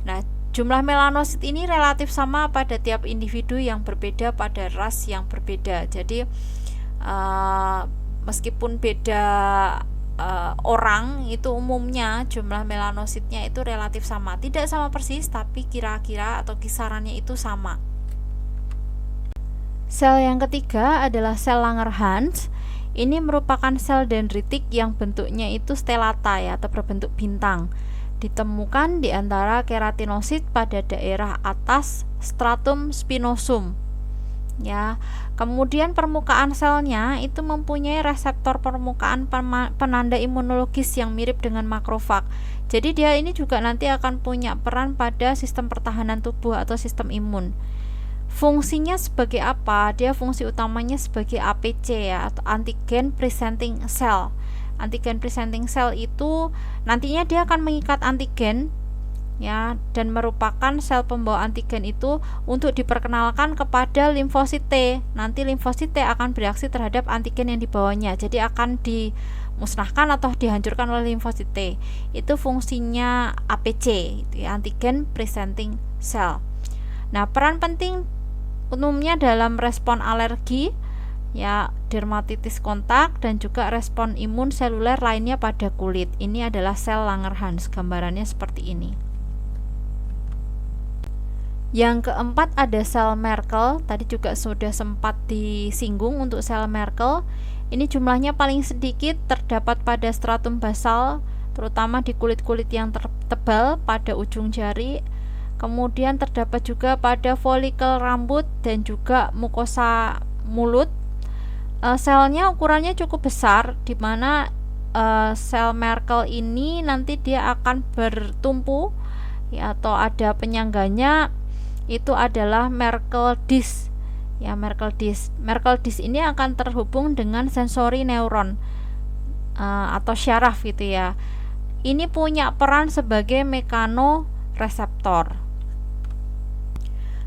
Nah, jumlah melanosit ini relatif sama pada tiap individu yang berbeda pada ras yang berbeda. Jadi meskipun beda orang, itu umumnya jumlah melanositnya itu relatif sama. Tidak sama persis, tapi kira-kira atau kisarannya itu sama. Sel yang ketiga adalah sel Langerhans. Ini merupakan sel dendritik yang bentuknya itu stelata ya, atau berbentuk bintang. Ditemukan di antara keratinosit pada daerah atas stratum spinosum. Ya, kemudian permukaan selnya itu mempunyai reseptor permukaan penanda imunologis yang mirip dengan makrofag. Jadi dia ini juga nanti akan punya peran pada sistem pertahanan tubuh atau sistem imun. Fungsinya sebagai apa? Dia fungsi utamanya sebagai APC ya, atau antigen presenting cell. Antigen presenting cell itu nantinya dia akan mengikat antigen ya, dan merupakan sel pembawa antigen itu untuk diperkenalkan kepada limfosit T. Nanti limfosit T akan bereaksi terhadap antigen yang dibawanya. Jadi akan dimusnahkan atau dihancurkan oleh limfosit T. Itu fungsinya APC, itu ya, antigen presenting cell. Nah, peran penting umumnya dalam respon alergi ya, dermatitis kontak, dan juga respon imun seluler lainnya pada kulit. Ini adalah sel Langerhans, gambarannya seperti ini. Yang keempat ada sel Merkel. Tadi juga sudah sempat disinggung untuk sel Merkel. Ini jumlahnya paling sedikit, terdapat pada stratum basal, terutama di kulit-kulit yang tebal pada ujung jari. Kemudian terdapat juga pada folikel rambut dan juga mukosa mulut. Selnya ukurannya cukup besar, di mana sel Merkel ini nanti dia akan bertumpu ya, atau ada penyangganya, itu adalah Merkel disc ya, Merkel disc. Merkel disc ini akan terhubung dengan sensori neuron atau syaraf gitu ya. Ini punya peran sebagai mekanoreseptor.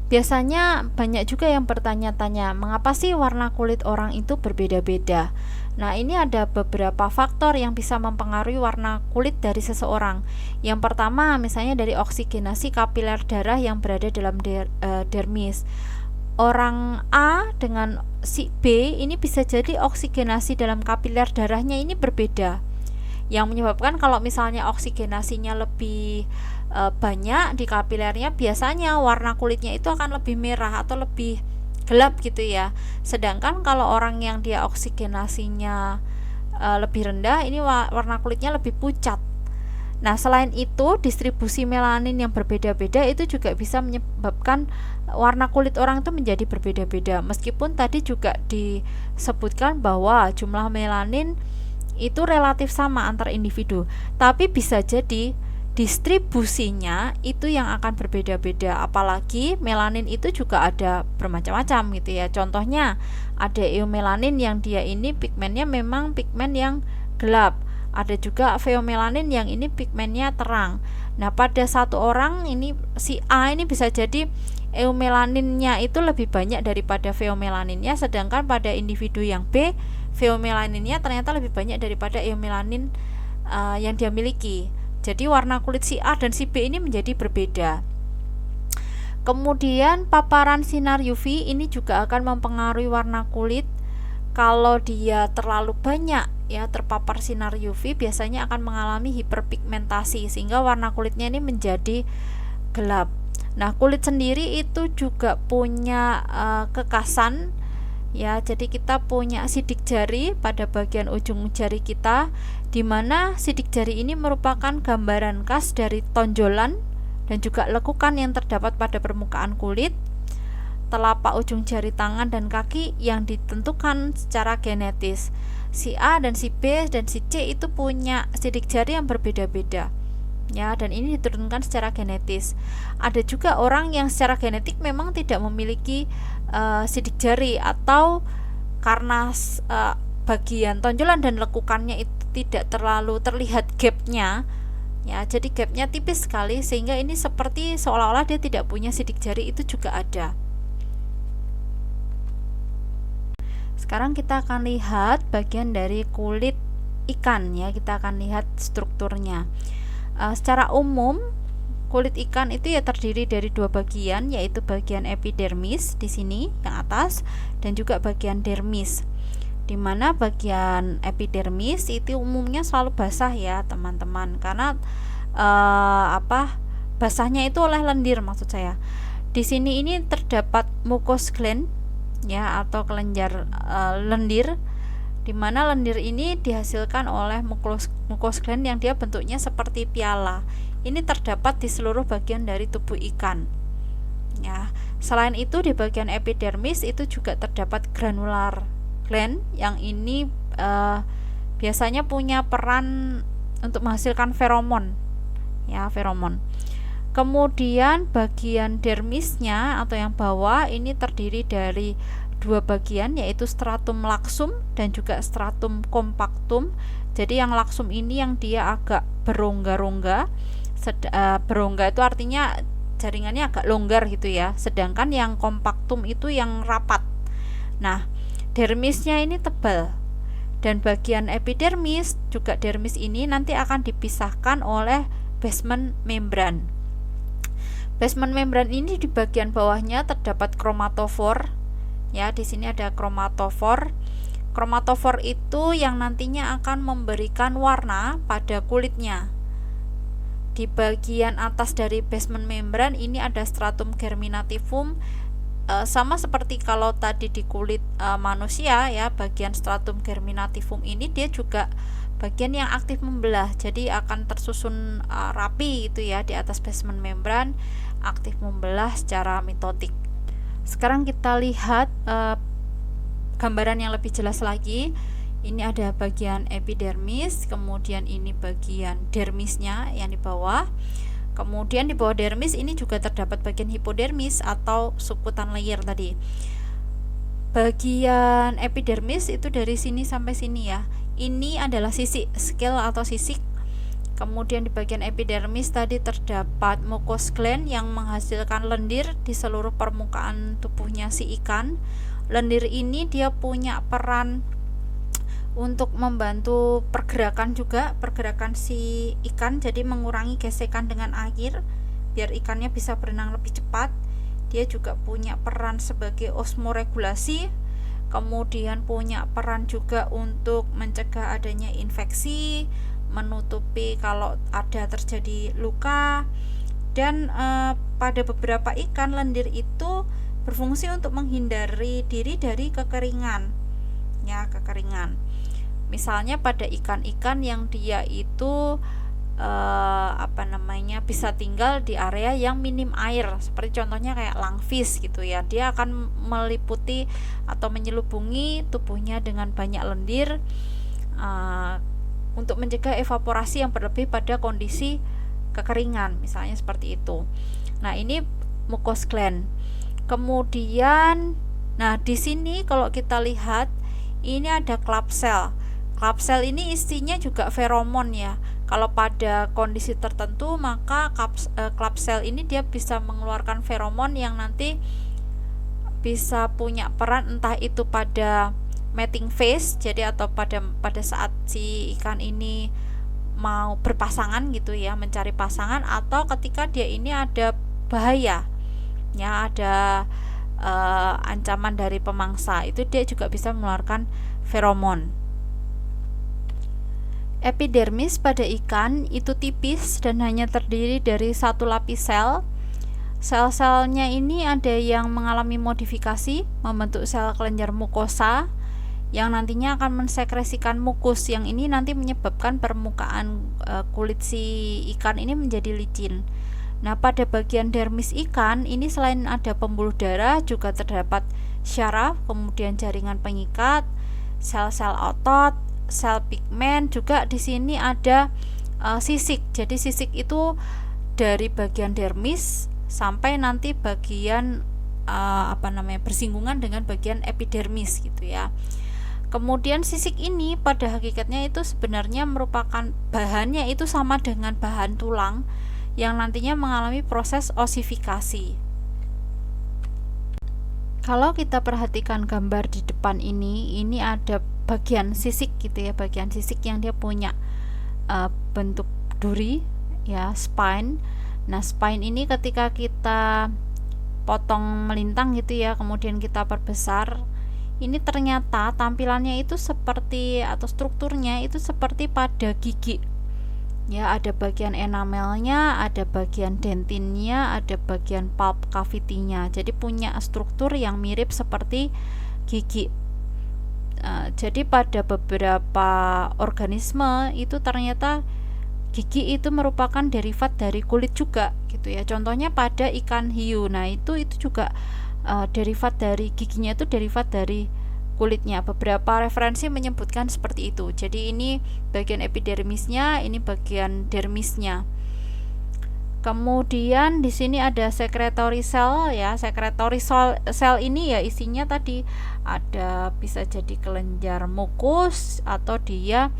Biasanya banyak juga yang bertanya-tanya, mengapa sih warna kulit orang itu berbeda-beda? Nah, ini ada beberapa faktor yang bisa mempengaruhi warna kulit dari seseorang. Yang pertama, misalnya dari oksigenasi kapiler darah yang berada dalam dermis. Orang A dengan si B ini bisa jadi oksigenasi dalam kapiler darahnya ini berbeda, yang menyebabkan kalau misalnya oksigenasinya lebih banyak di kapilernya, biasanya warna kulitnya itu akan lebih merah atau lebih gelap gitu ya. Sedangkan kalau orang yang dia oksigenasinya lebih rendah, ini warna kulitnya lebih pucat. Nah, selain itu, distribusi melanin yang berbeda-beda itu juga bisa menyebabkan warna kulit orang itu menjadi berbeda-beda. Meskipun tadi juga disebutkan bahwa jumlah melanin itu relatif sama antar individu, tapi bisa jadi distribusinya itu yang akan berbeda-beda. Apalagi melanin itu juga ada bermacam-macam gitu ya. Contohnya ada eumelanin yang dia ini pigmennya memang pigmen yang gelap. Ada juga pheomelanin yang ini pigmennya terang. Nah, pada satu orang ini si A ini bisa jadi eumelaninnya itu lebih banyak daripada pheomelaninnya, sedangkan pada individu yang B pheomelaninnya ternyata lebih banyak daripada eumelanin yang dia miliki. Jadi warna kulit si A dan si B ini menjadi berbeda. Kemudian paparan sinar UV ini juga akan mempengaruhi warna kulit. Kalau dia terlalu banyak ya terpapar sinar UV, biasanya akan mengalami hiperpigmentasi sehingga warna kulitnya ini menjadi gelap. Nah, kulit sendiri itu juga punya kekasan ya, jadi kita punya sidik jari pada bagian ujung jari kita, di mana sidik jari ini merupakan gambaran khas dari tonjolan dan juga lekukan yang terdapat pada permukaan kulit. Telapak ujung jari tangan dan kaki yang ditentukan secara genetis. Si A dan si B dan si C itu punya sidik jari yang berbeda-beda ya, dan ini diturunkan secara genetis. Ada juga orang yang secara genetik memang tidak memiliki sidik jari, atau karena bagian tonjolan dan lekukannya itu tidak terlalu terlihat gapnya, Ya, jadi gapnya tipis sekali sehingga ini seperti seolah-olah dia tidak punya sidik jari, itu juga ada. Sekarang kita akan lihat bagian dari kulit ikan ya, kita akan lihat strukturnya. Secara umum kulit ikan itu ya terdiri dari dua bagian, yaitu bagian epidermis di sini yang atas dan juga bagian dermis. Dimana bagian epidermis itu umumnya selalu basah ya teman-teman, karena basahnya itu oleh lendir maksud saya. Di sini ini terdapat mucous gland ya, atau kelenjar lendir, di mana lendir ini dihasilkan oleh mucous gland yang dia bentuknya seperti piala. Ini terdapat di seluruh bagian dari tubuh ikan. Ya, selain itu di bagian epidermis itu juga terdapat granular gland yang ini biasanya punya peran untuk menghasilkan feromon. Ya, feromon. Kemudian bagian dermisnya atau yang bawah ini terdiri dari dua bagian, yaitu stratum laksum dan juga stratum compactum. Jadi yang laksum ini yang dia agak berongga-rongga. Berongga itu artinya jaringannya agak longgar gitu ya. Sedangkan yang compactum itu yang rapat. Nah, dermisnya ini tebal. Dan bagian epidermis juga dermis ini nanti akan dipisahkan oleh basement membran. Basement membran ini di bagian bawahnya terdapat kromatofor. Ya, di sini ada kromatofor. Kromatofor itu yang nantinya akan memberikan warna pada kulitnya. Di bagian atas dari basement membran ini ada stratum germinativum. Sama seperti kalau tadi di kulit manusia ya, bagian stratum germinativum ini dia juga bagian yang aktif membelah, jadi akan tersusun rapi gitu ya di atas basement membran, aktif membelah secara mitotik. Sekarang kita lihat gambaran yang lebih jelas lagi. Ini ada bagian epidermis, kemudian ini bagian dermisnya yang di bawah. Kemudian di bawah dermis ini juga terdapat bagian hipodermis atau subkutan layer tadi. Bagian epidermis itu dari sini sampai sini ya. Ini adalah sisik, scale atau sisik. Kemudian di bagian epidermis tadi terdapat mucous gland yang menghasilkan lendir di seluruh permukaan tubuhnya si ikan. Lendir ini dia punya peran untuk membantu pergerakan juga, pergerakan si ikan, jadi mengurangi gesekan dengan air biar ikannya bisa berenang lebih cepat. Dia juga punya peran sebagai osmoregulasi, kemudian punya peran juga untuk mencegah adanya infeksi, menutupi kalau ada terjadi luka, dan pada beberapa ikan lendir itu berfungsi untuk menghindari diri dari kekeringan ya, kekeringan. Misalnya pada ikan-ikan yang dia itu bisa tinggal di area yang minim air, seperti contohnya kayak langfish gitu ya, dia akan meliputi atau menyelubungi tubuhnya dengan banyak lendir untuk mencegah evaporasi yang berlebih pada kondisi kekeringan, misalnya seperti itu. Nah, ini mucous gland. Kemudian, nah di sini kalau kita lihat ini ada club cell. Club cell ini isinya juga feromon ya. Kalau pada kondisi tertentu maka club cell ini dia bisa mengeluarkan feromon yang nanti bisa punya peran entah itu pada mating phase, jadi atau pada saat si ikan ini mau berpasangan gitu ya, mencari pasangan, atau ketika dia ini ada bahaya ya, ada ancaman dari pemangsa, itu dia juga bisa mengeluarkan feromon. Epidermis pada ikan itu tipis dan hanya terdiri dari satu lapis sel. Sel-selnya ini ada yang mengalami modifikasi, membentuk sel kelenjar mukosa yang nantinya akan mensekresikan mukus, yang ini nanti menyebabkan permukaan kulit si ikan ini menjadi licin. Nah, pada bagian dermis ikan ini selain ada pembuluh darah juga terdapat syaraf, kemudian jaringan pengikat, sel-sel otot, sel pigmen, juga di sini ada sisik. Jadi sisik itu dari bagian dermis sampai nanti bagian bersinggungan dengan bagian epidermis gitu ya. Kemudian sisik ini pada hakikatnya itu sebenarnya merupakan bahannya itu sama dengan bahan tulang yang nantinya mengalami proses osifikasi. Kalau kita perhatikan gambar di depan ini ada bagian sisik gitu ya, bagian sisik yang dia punya bentuk duri ya, spine. Nah, spine ini ketika kita potong melintang gitu ya, kemudian kita perbesar, ini ternyata tampilannya itu seperti, atau strukturnya itu seperti pada gigi ya, ada bagian enamelnya, ada bagian dentinnya, ada bagian pulp cavity-nya, jadi punya struktur yang mirip seperti gigi. Jadi pada beberapa organisme itu ternyata gigi itu merupakan derivat dari kulit juga gitu ya, contohnya pada ikan hiu. Nah itu juga derivat dari giginya, itu derivat dari kulitnya. Beberapa referensi menyebutkan seperti itu. Jadi ini bagian epidermisnya, ini bagian dermisnya. Kemudian di sini ada secretory cell ya. Secretory cell ini ya isinya tadi ada, bisa jadi kelenjar mukus atau dia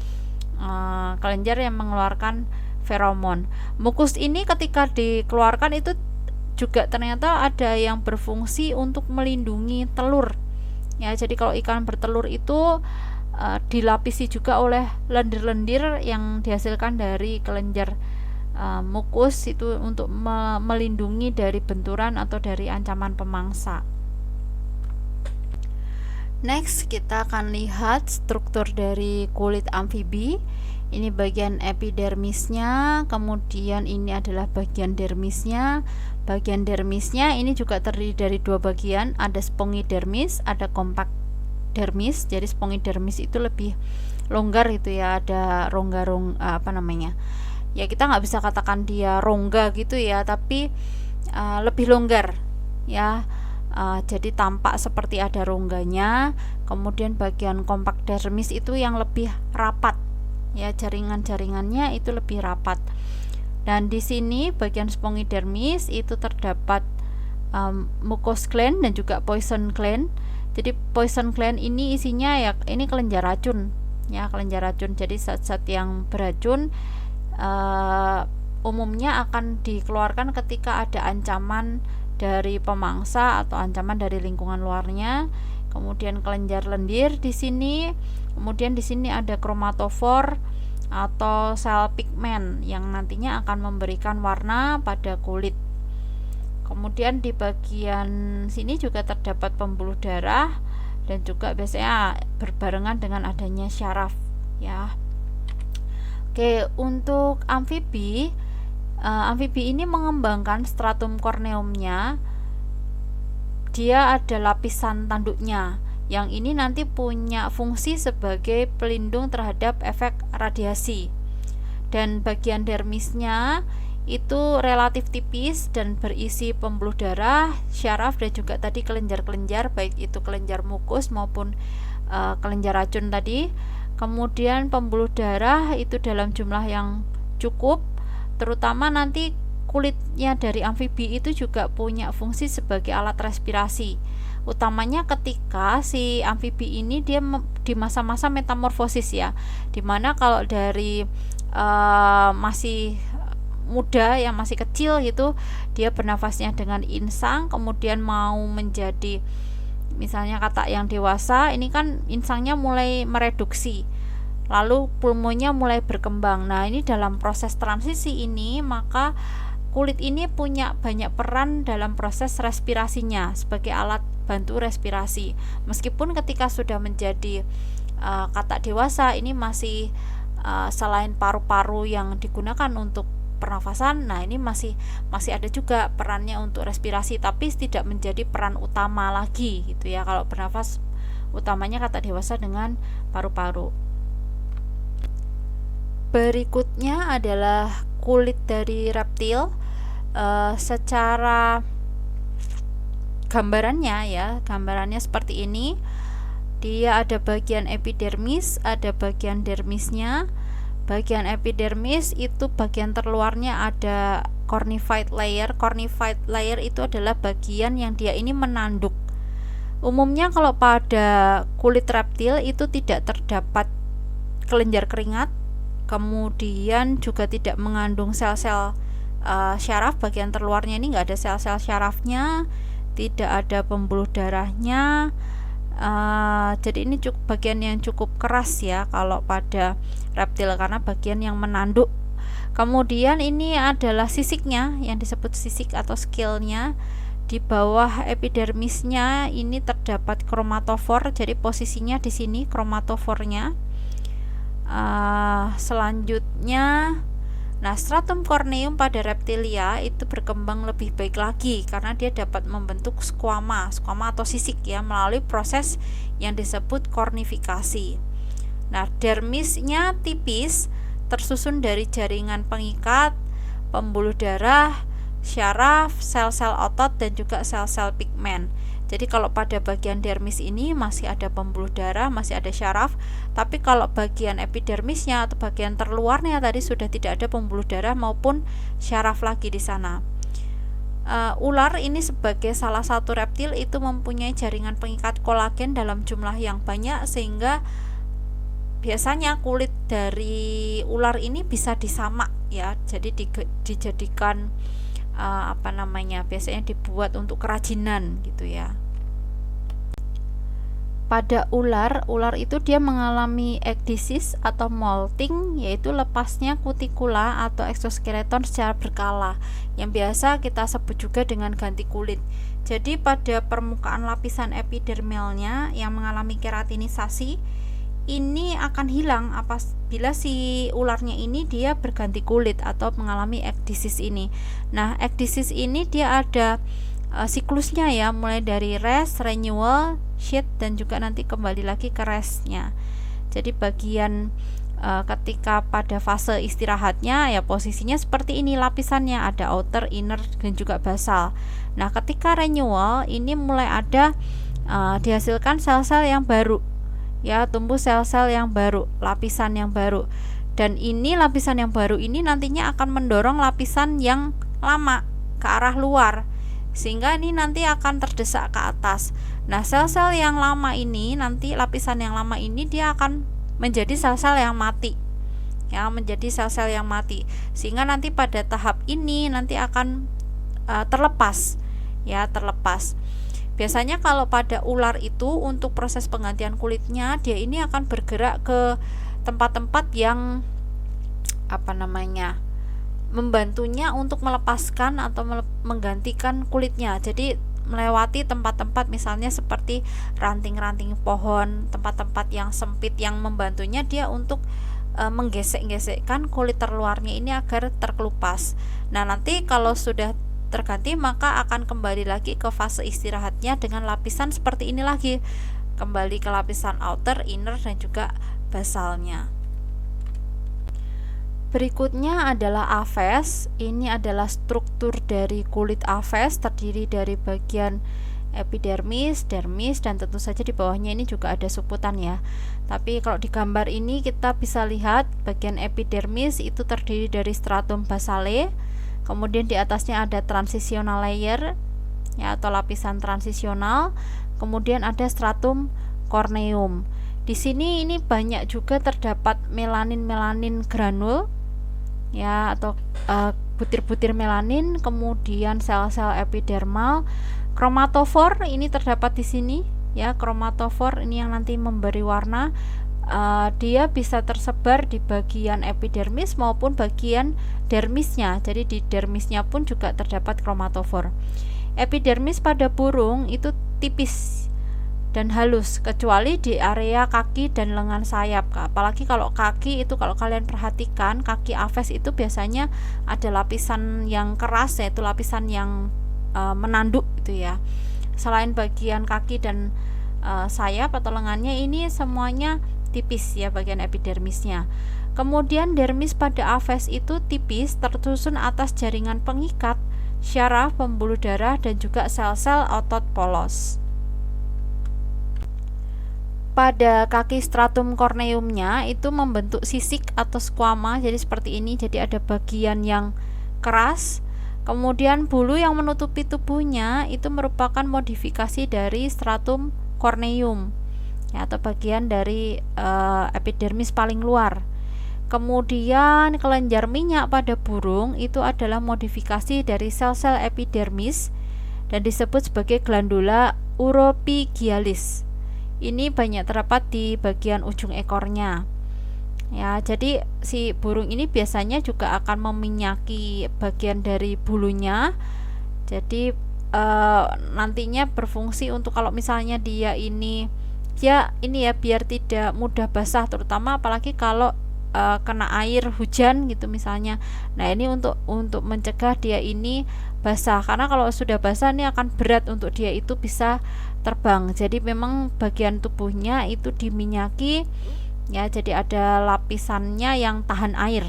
kelenjar yang mengeluarkan feromon. Mukus ini ketika dikeluarkan itu juga ternyata ada yang berfungsi untuk melindungi telur ya. Jadi kalau ikan bertelur itu dilapisi juga oleh lendir-lendir yang dihasilkan dari kelenjar mukus itu untuk melindungi dari benturan atau dari ancaman pemangsa. Next, kita akan lihat struktur dari kulit amfibi. Ini bagian epidermisnya, kemudian ini adalah bagian dermisnya. Bagian dermisnya ini juga terdiri dari dua bagian, ada spongidermis, ada compact dermis. Jadi spongidermis itu lebih longgar gitu ya, ada rongga-rongga ya, kita nggak bisa katakan dia rongga gitu ya, tapi lebih longgar ya. Jadi tampak seperti ada rongganya. Kemudian bagian compact dermis itu yang lebih rapat ya, jaringan-jaringannya itu lebih rapat. Dan di sini bagian spongidermis itu terdapat mucous gland dan juga poison gland. Jadi poison gland ini isinya ya, ini kelenjar racun ya, kelenjar racun. Jadi zat-zat yang beracun umumnya akan dikeluarkan ketika ada ancaman dari pemangsa atau ancaman dari lingkungan luarnya. Kemudian kelenjar lendir di sini. Kemudian di sini ada kromatofor atau sel pigmen yang nantinya akan memberikan warna pada kulit. Kemudian di bagian sini juga terdapat pembuluh darah dan juga biasanya berbarengan dengan adanya syaraf ya. Oke, untuk amfibi ini mengembangkan stratum corneumnya. Dia ada lapisan tanduknya yang ini nanti punya fungsi sebagai pelindung terhadap efek radiasi. Dan bagian dermisnya itu relatif tipis dan berisi pembuluh darah, syaraf dan juga tadi kelenjar-kelenjar, baik itu kelenjar mukus maupun kelenjar racun tadi. Kemudian pembuluh darah itu dalam jumlah yang cukup, terutama nanti kulitnya dari amfibi itu juga punya fungsi sebagai alat respirasi, utamanya ketika si amfibi ini dia di masa-masa metamorfosis ya, dimana kalau dari masih muda yang masih kecil gitu, dia bernafasnya dengan insang, kemudian mau menjadi misalnya kata yang dewasa, ini kan insangnya mulai mereduksi, lalu pulmonya mulai berkembang. Nah ini dalam proses transisi ini, maka kulit ini punya banyak peran dalam proses respirasinya sebagai alat bantu respirasi. Meskipun ketika sudah menjadi kata dewasa, ini masih selain paru-paru yang digunakan untuk pernafasan, nah ini masih ada juga perannya untuk respirasi, tapi tidak menjadi peran utama lagi gitu ya. Kalau bernafas utamanya kata dewasa dengan paru-paru. Berikutnya adalah kulit dari reptil. Secara gambarannya seperti ini. Dia ada bagian epidermis, ada bagian dermisnya. Bagian epidermis itu bagian terluarnya ada cornified layer. Cornified layer itu adalah bagian yang dia ini menanduk Umumnya kalau pada kulit reptil itu tidak terdapat kelenjar keringat, kemudian juga tidak mengandung sel-sel syaraf. Bagian terluarnya ini nggak ada sel-sel syarafnya, tidak ada pembuluh darahnya. Jadi ini bagian yang cukup keras ya kalau pada reptil, karena bagian yang menanduk. Kemudian ini adalah sisiknya yang disebut sisik atau skillnya. Di bawah epidermisnya ini terdapat kromatofor, jadi posisinya di sini kromatofornya. Selanjutnya, nah stratum corneum pada reptilia itu berkembang lebih baik lagi karena dia dapat membentuk squama atau sisik ya melalui proses yang disebut kornifikasi. Nah, dermisnya tipis, tersusun dari jaringan pengikat, pembuluh darah, syaraf, sel-sel otot, dan juga sel-sel pigmen. Jadi kalau pada bagian dermis ini masih ada pembuluh darah, masih ada syaraf, tapi kalau bagian epidermisnya atau bagian terluarnya tadi sudah tidak ada pembuluh darah maupun syaraf lagi di sana. Ular ini sebagai salah satu reptil itu mempunyai jaringan pengikat kolagen dalam jumlah yang banyak, sehingga biasanya kulit dari ular ini bisa disamak ya, jadi dijadikan biasanya dibuat untuk kerajinan gitu ya. Pada ular itu dia mengalami ekdisis atau molting, yaitu lepasnya kutikula atau eksoskeleton secara berkala, yang biasa kita sebut juga dengan ganti kulit. Jadi pada permukaan lapisan epidermalnya yang mengalami keratinisasi ini akan hilang apabila si ularnya ini dia berganti kulit atau mengalami ekdisis ini. Nah, ekdisis ini dia ada siklusnya ya, mulai dari rest, renewal, sheath, dan juga nanti kembali lagi ke restnya. Jadi bagian ketika pada fase istirahatnya ya posisinya seperti ini, lapisannya ada outer, inner, dan juga basal. Nah, ketika renewal ini mulai ada dihasilkan sel-sel yang baru ya, tumbuh sel-sel yang baru, lapisan yang baru, dan ini lapisan yang baru ini nantinya akan mendorong lapisan yang lama ke arah luar, sehingga ini nanti akan terdesak ke atas. Nah, sel-sel yang lama ini nanti, lapisan yang lama ini dia akan menjadi sel-sel yang mati ya, menjadi sel-sel yang mati, sehingga nanti pada tahap ini nanti akan terlepas. Biasanya kalau pada ular itu untuk proses penggantian kulitnya, dia ini akan bergerak ke tempat-tempat yang membantunya untuk melepaskan atau menggantikan kulitnya. Jadi melewati tempat-tempat misalnya seperti ranting-ranting pohon, tempat-tempat yang sempit yang membantunya dia untuk menggesek-gesekkan kulit terluarnya ini agar terkelupas. Nah, nanti kalau sudah terganti maka akan kembali lagi ke fase istirahatnya dengan lapisan seperti ini lagi, kembali ke lapisan outer, inner, dan juga basalnya. Berikutnya adalah aves. Ini adalah struktur dari kulit aves, terdiri dari bagian epidermis, dermis, dan tentu saja di bawahnya ini juga ada suputan ya. Tapi kalau di gambar ini kita bisa lihat bagian epidermis itu terdiri dari stratum basale. Kemudian di atasnya ada transitional layer ya, atau lapisan transisional. Kemudian ada stratum corneum. Di sini ini banyak juga terdapat melanin granul ya, atau butir-butir melanin. Kemudian sel-sel epidermal. Kromatofor ini terdapat di sini ya, kromatofor ini yang nanti memberi warna. Dia bisa tersebar di bagian epidermis maupun bagian dermisnya. Jadi di dermisnya pun juga terdapat kromatofor. Epidermis pada burung itu tipis dan halus, kecuali di area kaki dan lengan sayap. Apalagi kalau kaki itu, kalau kalian perhatikan kaki aves itu biasanya ada lapisan yang keras, yaitu lapisan yang menanduk gitu ya. Selain bagian kaki dan sayap atau lengannya, ini semuanya tipis ya bagian epidermisnya. Kemudian dermis pada aves itu tipis, tersusun atas jaringan pengikat, syaraf, pembuluh darah, dan juga sel-sel otot polos. Pada kaki stratum corneumnya itu membentuk sisik atau squama, jadi seperti ini. Jadi ada bagian yang keras, Kemudian bulu yang menutupi tubuhnya itu merupakan modifikasi dari stratum corneum, ya, atau bagian dari epidermis paling luar. Kemudian kelenjar minyak pada burung itu adalah modifikasi dari sel-sel epidermis dan disebut sebagai glandula uropigialis. Ini banyak terdapat di bagian ujung ekornya. Ya, jadi si burung ini biasanya juga akan meminyaki bagian dari bulunya. Jadi nantinya berfungsi untuk kalau misalnya dia ini ya biar tidak mudah basah, terutama apalagi kalau kena air hujan gitu misalnya. Nah, ini untuk mencegah dia ini basah, karena kalau sudah basah ini akan berat untuk dia itu bisa terbang. Jadi memang bagian tubuhnya itu diminyaki, ya, jadi ada lapisannya yang tahan air.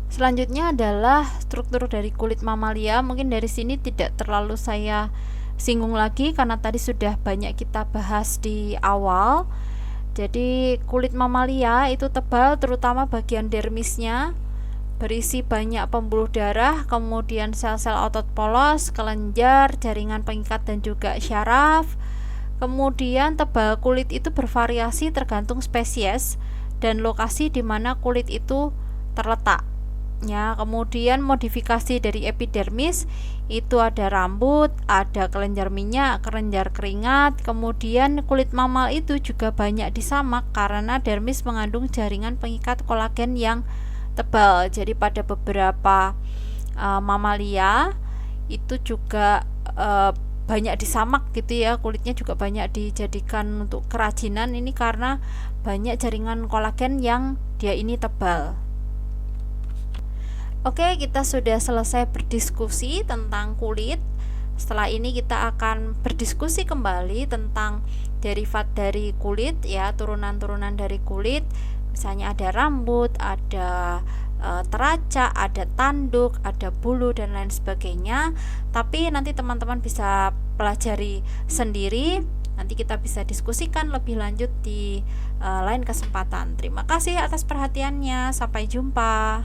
Selanjutnya adalah struktur dari kulit mamalia. Mungkin dari sini tidak terlalu saya singgung lagi karena tadi sudah banyak kita bahas di awal. Jadi kulit mamalia itu tebal, terutama bagian dermisnya, berisi banyak pembuluh darah, kemudian sel-sel otot polos, kelenjar, jaringan pengikat dan juga syaraf. Kemudian tebal kulit itu bervariasi tergantung spesies dan lokasi di mana kulit itu terletak. Ya, kemudian modifikasi dari epidermis itu ada rambut, ada kelenjar minyak, kelenjar keringat. Kemudian kulit mamal itu juga banyak disamak karena dermis mengandung jaringan pengikat kolagen yang tebal. Jadi pada beberapa mamalia itu juga banyak disamak gitu ya, kulitnya juga banyak dijadikan untuk kerajinan ini karena banyak jaringan kolagen yang dia ini tebal. Oke, kita sudah selesai berdiskusi tentang kulit. Setelah ini kita akan berdiskusi kembali tentang derivat dari kulit, ya, turunan-turunan dari kulit. Misalnya ada rambut, ada teracak, ada tanduk, ada bulu dan lain sebagainya. Tapi nanti teman-teman bisa pelajari sendiri. Nanti kita bisa diskusikan lebih lanjut di lain kesempatan. Terima kasih atas perhatiannya. Sampai jumpa.